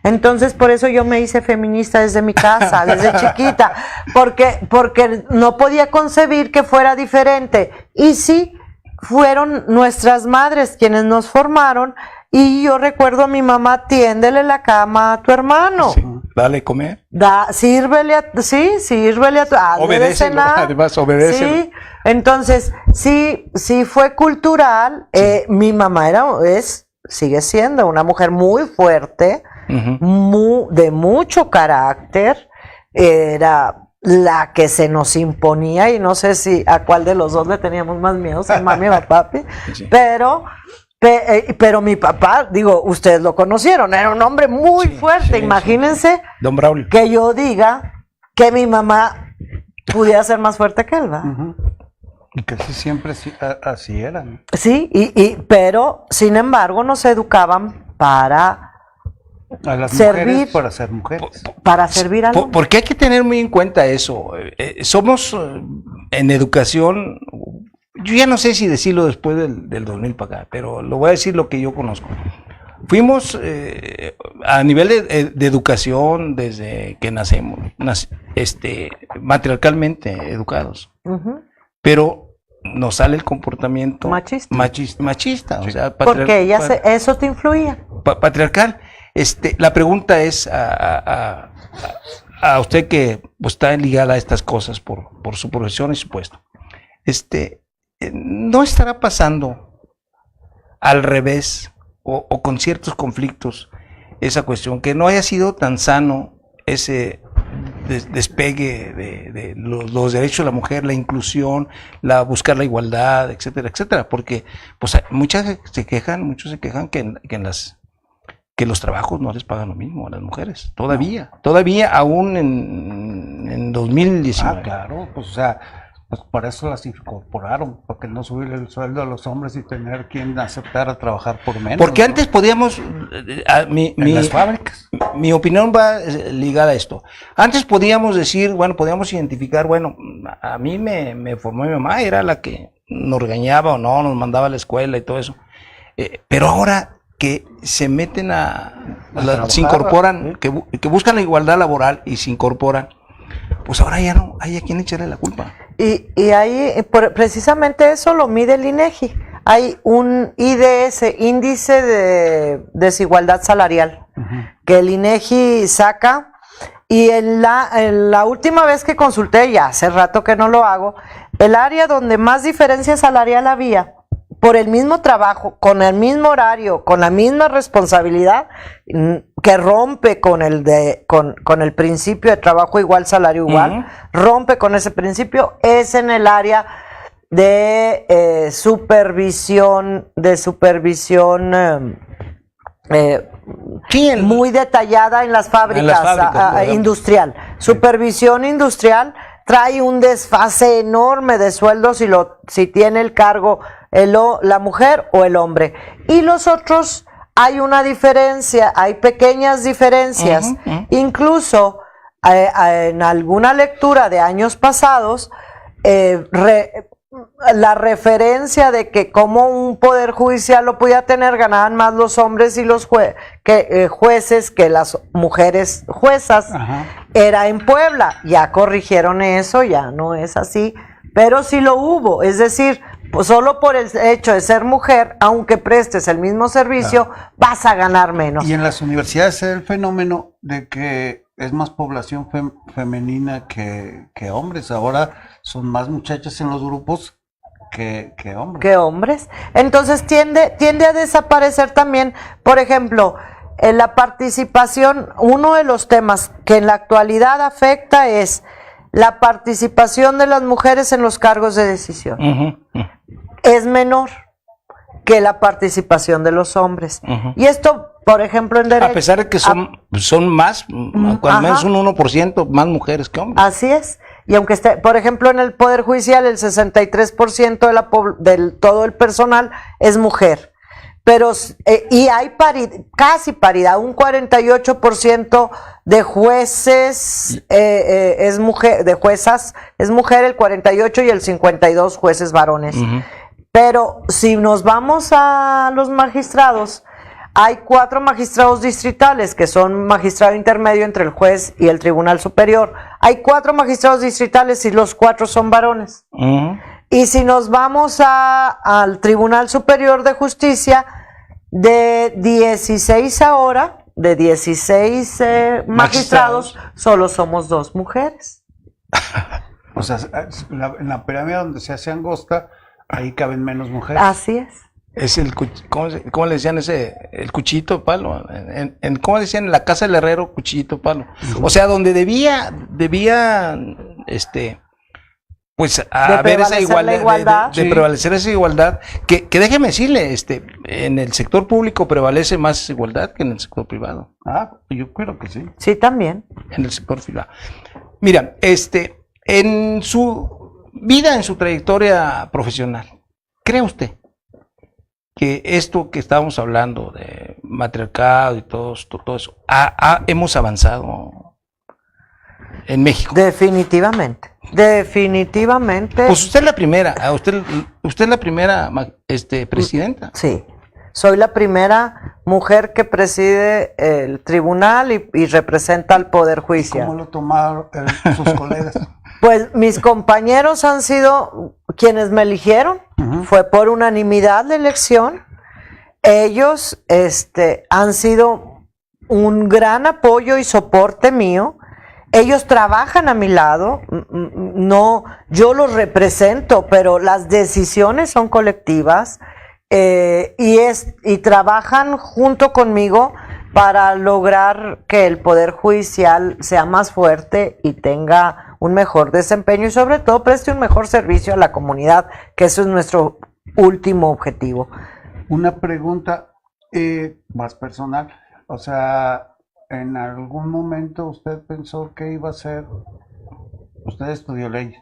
Entonces, por eso yo me hice feminista desde mi casa, desde chiquita, porque no podía concebir que fuera diferente. Y sí, fueron nuestras madres quienes nos formaron, y yo recuerdo a mi mamá: tiéndele la cama a tu hermano. Sí, dale comer. Sírvele a tu... Obedécelo, además, obedécelo. Sí, entonces, sí fue cultural. Sí. Mi mamá sigue siendo una mujer muy fuerte, de mucho carácter, era la que se nos imponía, y no sé si a cuál de los dos le teníamos más miedo, si a mami o a papi, sí. Pero mi papá, digo, ustedes lo conocieron, era un hombre muy fuerte, imagínense, Don Braulio, que yo diga que mi mamá pudiera ser más fuerte que él, ¿va? Y casi siempre así eran. Sí, pero sin embargo nos educaban para a las mujeres para ser mujeres. Para servir al hombre. Porque hay que tener muy en cuenta eso. Somos en educación, yo ya no sé si decirlo después del 2000 para acá, pero lo voy a decir lo que yo conozco. Fuimos a nivel de educación desde que nacemos, matriarcalmente educados. Pero nos sale el comportamiento machista. Sí. O sea, porque eso te influía. Patriarcal. La pregunta es a usted que pues, está ligada a estas cosas por su profesión y su puesto. ¿No estará pasando al revés o con ciertos conflictos esa cuestión, que no haya sido tan sano ese despegue de los derechos de la mujer, la inclusión, buscar la igualdad, etcétera, etcétera? Porque pues muchos se quejan que los trabajos no les pagan lo mismo a las mujeres, todavía aún en 2019. Claro, pues o sea, pues para eso las incorporaron, para que no subir el sueldo a los hombres y tener quien aceptar a trabajar por menos. Porque antes podíamos, en las fábricas. Mi opinión va ligada a esto. Antes podíamos decir, podíamos identificar, a mí me formó mi mamá, era la que nos regañaba o no, nos mandaba a la escuela y todo eso. Pero ahora que se meten se incorporan, que buscan la igualdad laboral y se incorporan, pues ahora ya no hay a quien echarle la culpa. Y ahí, precisamente eso lo mide el INEGI. Hay un IDS, Índice de Desigualdad Salarial, que el INEGI saca, y en la última vez que consulté, ya hace rato que no lo hago, el área donde más diferencia salarial había por el mismo trabajo, con el mismo horario, con la misma responsabilidad, que rompe con el principio de trabajo igual, salario igual, rompe con ese principio, es en el área de supervisión, muy detallada en las fábricas, industrial. Supervisión industrial trae un desfase enorme de sueldos si tiene el cargo la mujer o el hombre. Y los otros, hay una diferencia, hay pequeñas diferencias. Incluso en alguna lectura de años pasados, la referencia de que como un poder judicial lo podía tener, ganaban más los hombres y los jueces que las mujeres juezas. Era en Puebla. Ya corrigieron eso, ya no es así, pero sí lo hubo. Es decir, pues solo por el hecho de ser mujer, aunque prestes el mismo servicio, vas a ganar menos. Y en las universidades es el fenómeno de que es más población femenina que hombres. Ahora son más muchachas en los grupos que hombres. Que hombres. Entonces tiende a desaparecer también, por ejemplo, en la participación. Uno de los temas que en la actualidad afecta es la participación de las mujeres en los cargos de decisión. Es menor que la participación de los hombres. Y esto, por ejemplo, en derecho... A pesar de que son más, al menos un 1% más mujeres que hombres. Así es. Y aunque esté, por ejemplo, en el Poder Judicial, el 63% de todo el personal es mujer. Pero, y hay casi paridad, un 48% de jueces es mujer, de juezas es mujer, el 48% y el 52% jueces varones. Pero si nos vamos a los magistrados, hay 4 magistrados distritales que son magistrado intermedio entre el juez y el Tribunal Superior. Hay 4 magistrados distritales y los 4 son varones. Y si nos vamos al Tribunal Superior de Justicia, de 16 ahora, de 16 magistrados, solo somos 2 mujeres. O sea, en la pirámide donde se hace angosta, ahí caben menos mujeres. Así es. Es ¿cómo le decían el cuchillito de palo? ¿Cómo le decían en la casa del herrero, cuchillito de palo? O sea, donde debía pues haber esa igualdad, de prevalecer esa igualdad, que déjeme decirle, en el sector público prevalece más igualdad que en el sector privado. Yo creo que sí. Sí, también. En el sector privado. Mira, en su vida, en su trayectoria profesional, ¿cree usted que esto que estábamos hablando de matriarcado y todo eso, hemos avanzado en México? Definitivamente. Pues usted es la primera, usted es la primera presidenta. Sí, soy la primera mujer que preside el tribunal y representa al Poder Judicial. ¿Cómo lo tomaron sus colegas? Pues mis compañeros han sido quienes me eligieron, fue por unanimidad de elección. Ellos han sido un gran apoyo y soporte mío. Ellos trabajan a mi lado, no, yo los represento, pero las decisiones son colectivas y trabajan junto conmigo para lograr que el Poder Judicial sea más fuerte y tenga un mejor desempeño y sobre todo preste un mejor servicio a la comunidad, que eso es nuestro último objetivo. Una pregunta más personal, o sea, ¿en algún momento usted pensó que iba a ser, usted estudió leyes,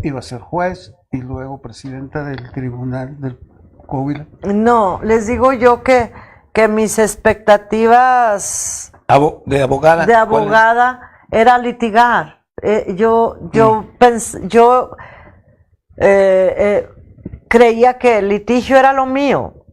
iba a ser juez y luego presidenta del tribunal del Coahuila? No, les digo yo que mis expectativas de abogada era litigar. Yo creía que el litigio era lo mío,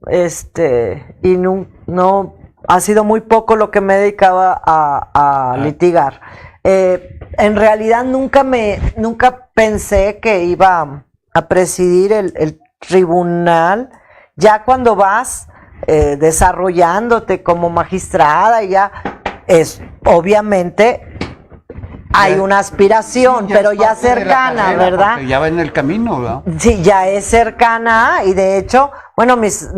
y no ha sido muy poco lo que me dedicaba a litigar. En realidad nunca pensé que iba a presidir el tribunal. Ya cuando vas desarrollándote como magistrada, ya es obviamente hay una aspiración, Sí, pero es ya parte de la cercana, carrera, ¿verdad? porque ya va en el camino, ¿verdad? Sí, ya es cercana y de hecho, bueno, mis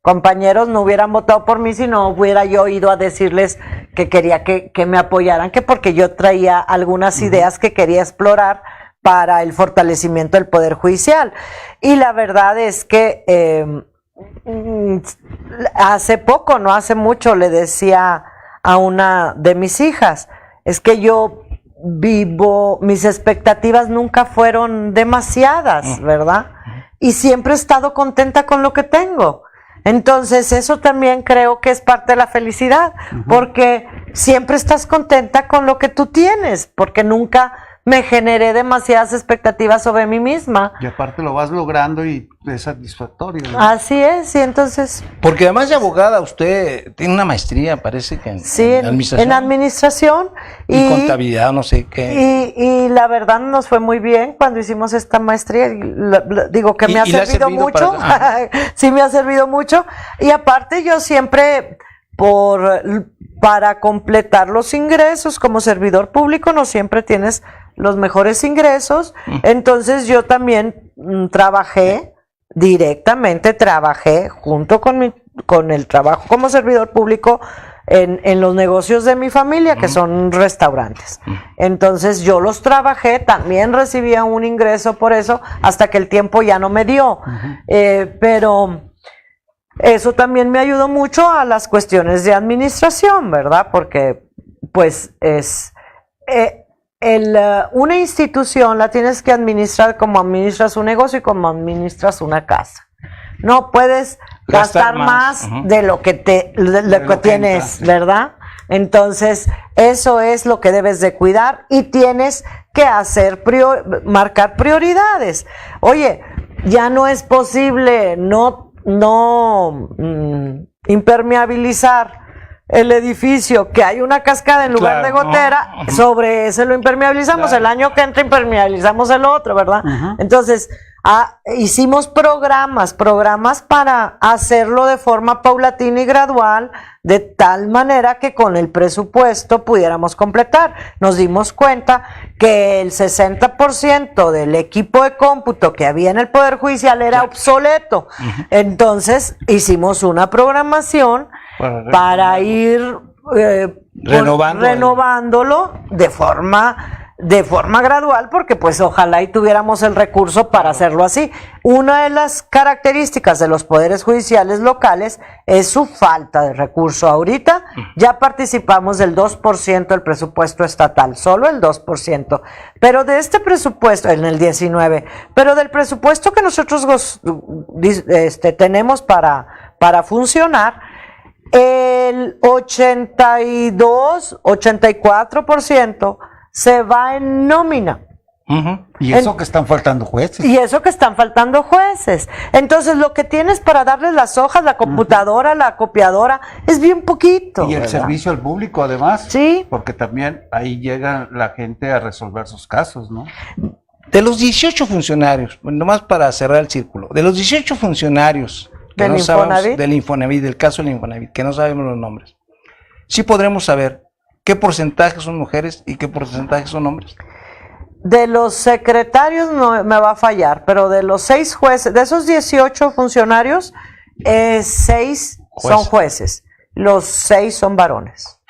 compañeros no hubieran votado por mí si no hubiera yo ido a decirles que quería que me apoyaran, que porque yo traía algunas ideas que quería explorar para el fortalecimiento del Poder Judicial. Y la verdad es que hace poco, no hace mucho, le decía a una de mis hijas, es que yo mis expectativas nunca fueron demasiadas, ¿verdad? Y siempre he estado contenta con lo que tengo. Entonces, eso también creo que es parte de la felicidad, porque siempre estás contenta con lo que tú tienes, porque nunca me generé demasiadas expectativas sobre mí misma. Y aparte lo vas logrando y es satisfactorio, ¿no? Así es, y entonces... Porque además de abogada, usted tiene una maestría, parece que Sí, en administración y contabilidad, no sé qué. Y la verdad nos fue muy bien cuando hicimos esta maestría. Digo que me ha servido mucho. Sí, me ha servido mucho. Y aparte yo siempre, para completar los ingresos como servidor público, no siempre tienes los mejores ingresos. Entonces yo también trabajé junto con el trabajo como servidor público en los negocios de mi familia, que son restaurantes. Entonces yo los trabajé, también recibía un ingreso por eso, hasta que el tiempo ya no me dio. Pero eso también me ayudó mucho a las cuestiones de administración, ¿verdad? Porque pues es... una institución la tienes que administrar como administras un negocio y como administras una casa. No puedes gastar más de lo que tienes, ¿verdad? Entonces, eso es lo que debes de cuidar y tienes que marcar prioridades. Oye, ya no es posible no impermeabilizar el edificio, que hay una cascada en lugar de gotera, sobre ese lo impermeabilizamos, el año que entra impermeabilizamos el otro, ¿verdad? Entonces, hicimos programas para hacerlo de forma paulatina y gradual, de tal manera que con el presupuesto pudiéramos completar. Nos dimos cuenta que el 60% del equipo de cómputo que había en el Poder Judicial era obsoleto. Entonces, hicimos una programación para ir renovándolo de forma gradual, porque pues ojalá y tuviéramos el recurso para hacerlo así. Una de las características de los poderes judiciales locales es su falta de recurso. Ahorita ya participamos del 2% del presupuesto estatal, solo el 2%, pero de este presupuesto, en el 19, pero del presupuesto que nosotros tenemos para funcionar, el 84% se va en nómina. Y eso que están faltando jueces. Entonces, lo que tienes para darles las hojas, la computadora, la copiadora, es bien poquito. Y el servicio al público, además. Sí. Porque también ahí llega la gente a resolver sus casos, ¿no? De los 18 funcionarios, nomás para cerrar el círculo, de los 18 funcionarios que ¿Del no sabemos, Infonavit? del Infonavit, del caso del Infonavit, que no sabemos los nombres, sí podremos saber qué porcentaje son mujeres y qué porcentaje son hombres. De los secretarios no me va a fallar, pero de los 6 jueces, de esos 18 funcionarios, 6 son jueces, los 6 son varones.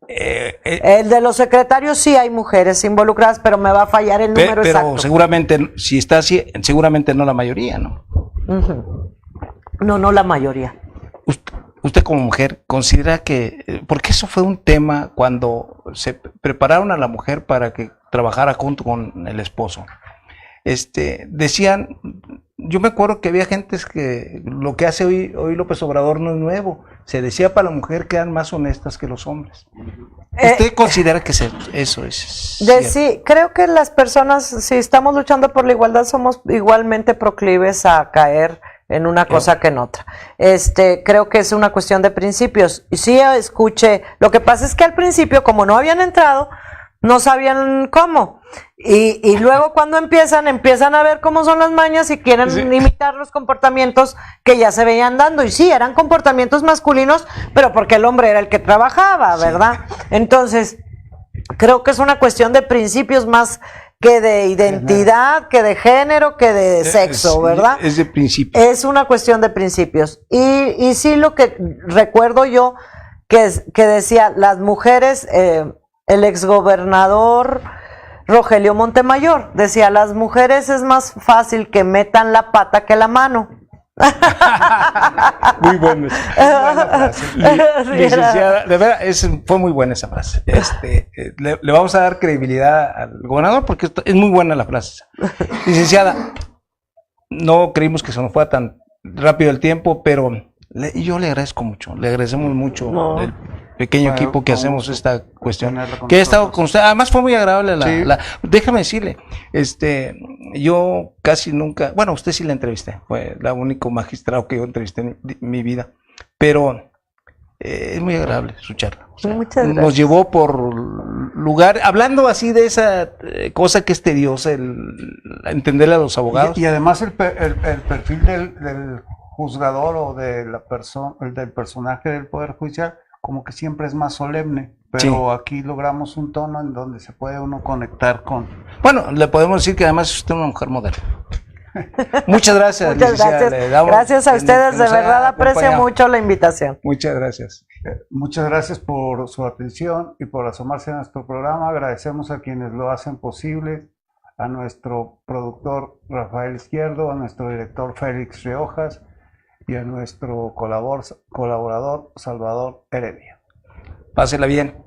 El de los secretarios sí hay mujeres involucradas, pero me va a fallar el número exacto. Pero seguramente, si está así, seguramente no la mayoría, ¿no? No la mayoría. Usted como mujer considera que, porque eso fue un tema cuando se prepararon a la mujer para que trabajara junto con el esposo. Decían, yo me acuerdo que había gentes que lo que hace hoy López Obrador no es nuevo. Se decía para la mujer que eran más honestas que los hombres. ¿Usted considera que eso es cierto? Sí, creo que las personas, si estamos luchando por la igualdad, somos igualmente proclives a caer en una cosa que en otra. Creo que es una cuestión de principios. Y sí escuché, lo que pasa es que al principio, como no habían entrado, no sabían cómo. Y luego cuando empiezan a ver cómo son las mañas y quieren imitar los comportamientos que ya se veían dando. Y sí, eran comportamientos masculinos, pero porque el hombre era el que trabajaba, ¿verdad? Entonces, creo que es una cuestión de principios más que de identidad, que de género, que de sexo, ¿verdad? Es de principio. Es una cuestión de principios. Y sí, lo que recuerdo yo, que decía, las mujeres, el exgobernador Rogelio Montemayor decía, las mujeres es más fácil que metan la pata que la mano. Muy buena. Licenciada, de verdad, fue muy buena esa frase. Le vamos a dar credibilidad al gobernador porque es muy buena la frase. Licenciada, no creímos que se nos fuera tan rápido el tiempo, pero yo le agradezco mucho, le agradecemos mucho el pequeño equipo que hacemos esta cuestión, que he estado con usted. Además fue muy agradable déjame decirle, yo casi nunca, bueno, usted sí la entrevisté, fue el único magistrado que yo entrevisté en mi vida, pero es muy agradable su charla. O sea, muchas gracias. Nos llevó por lugar, hablando así de esa cosa que es tediosa, entenderle a los abogados. Y además el perfil del juzgador o de la del personaje del Poder Judicial, como que siempre es más solemne, pero aquí logramos un tono en donde se puede uno conectar con... Bueno, le podemos decir que además es usted una mujer moderna. Muchas gracias. Muchas gracias. Gracias a ustedes, de verdad aprecio mucho la invitación. Muchas gracias. Muchas gracias por su atención y por asomarse a nuestro programa. Agradecemos a quienes lo hacen posible, a nuestro productor Rafael Izquierdo, a nuestro director Félix Riojas y a nuestro colaborador Salvador Heredia. Pásela bien.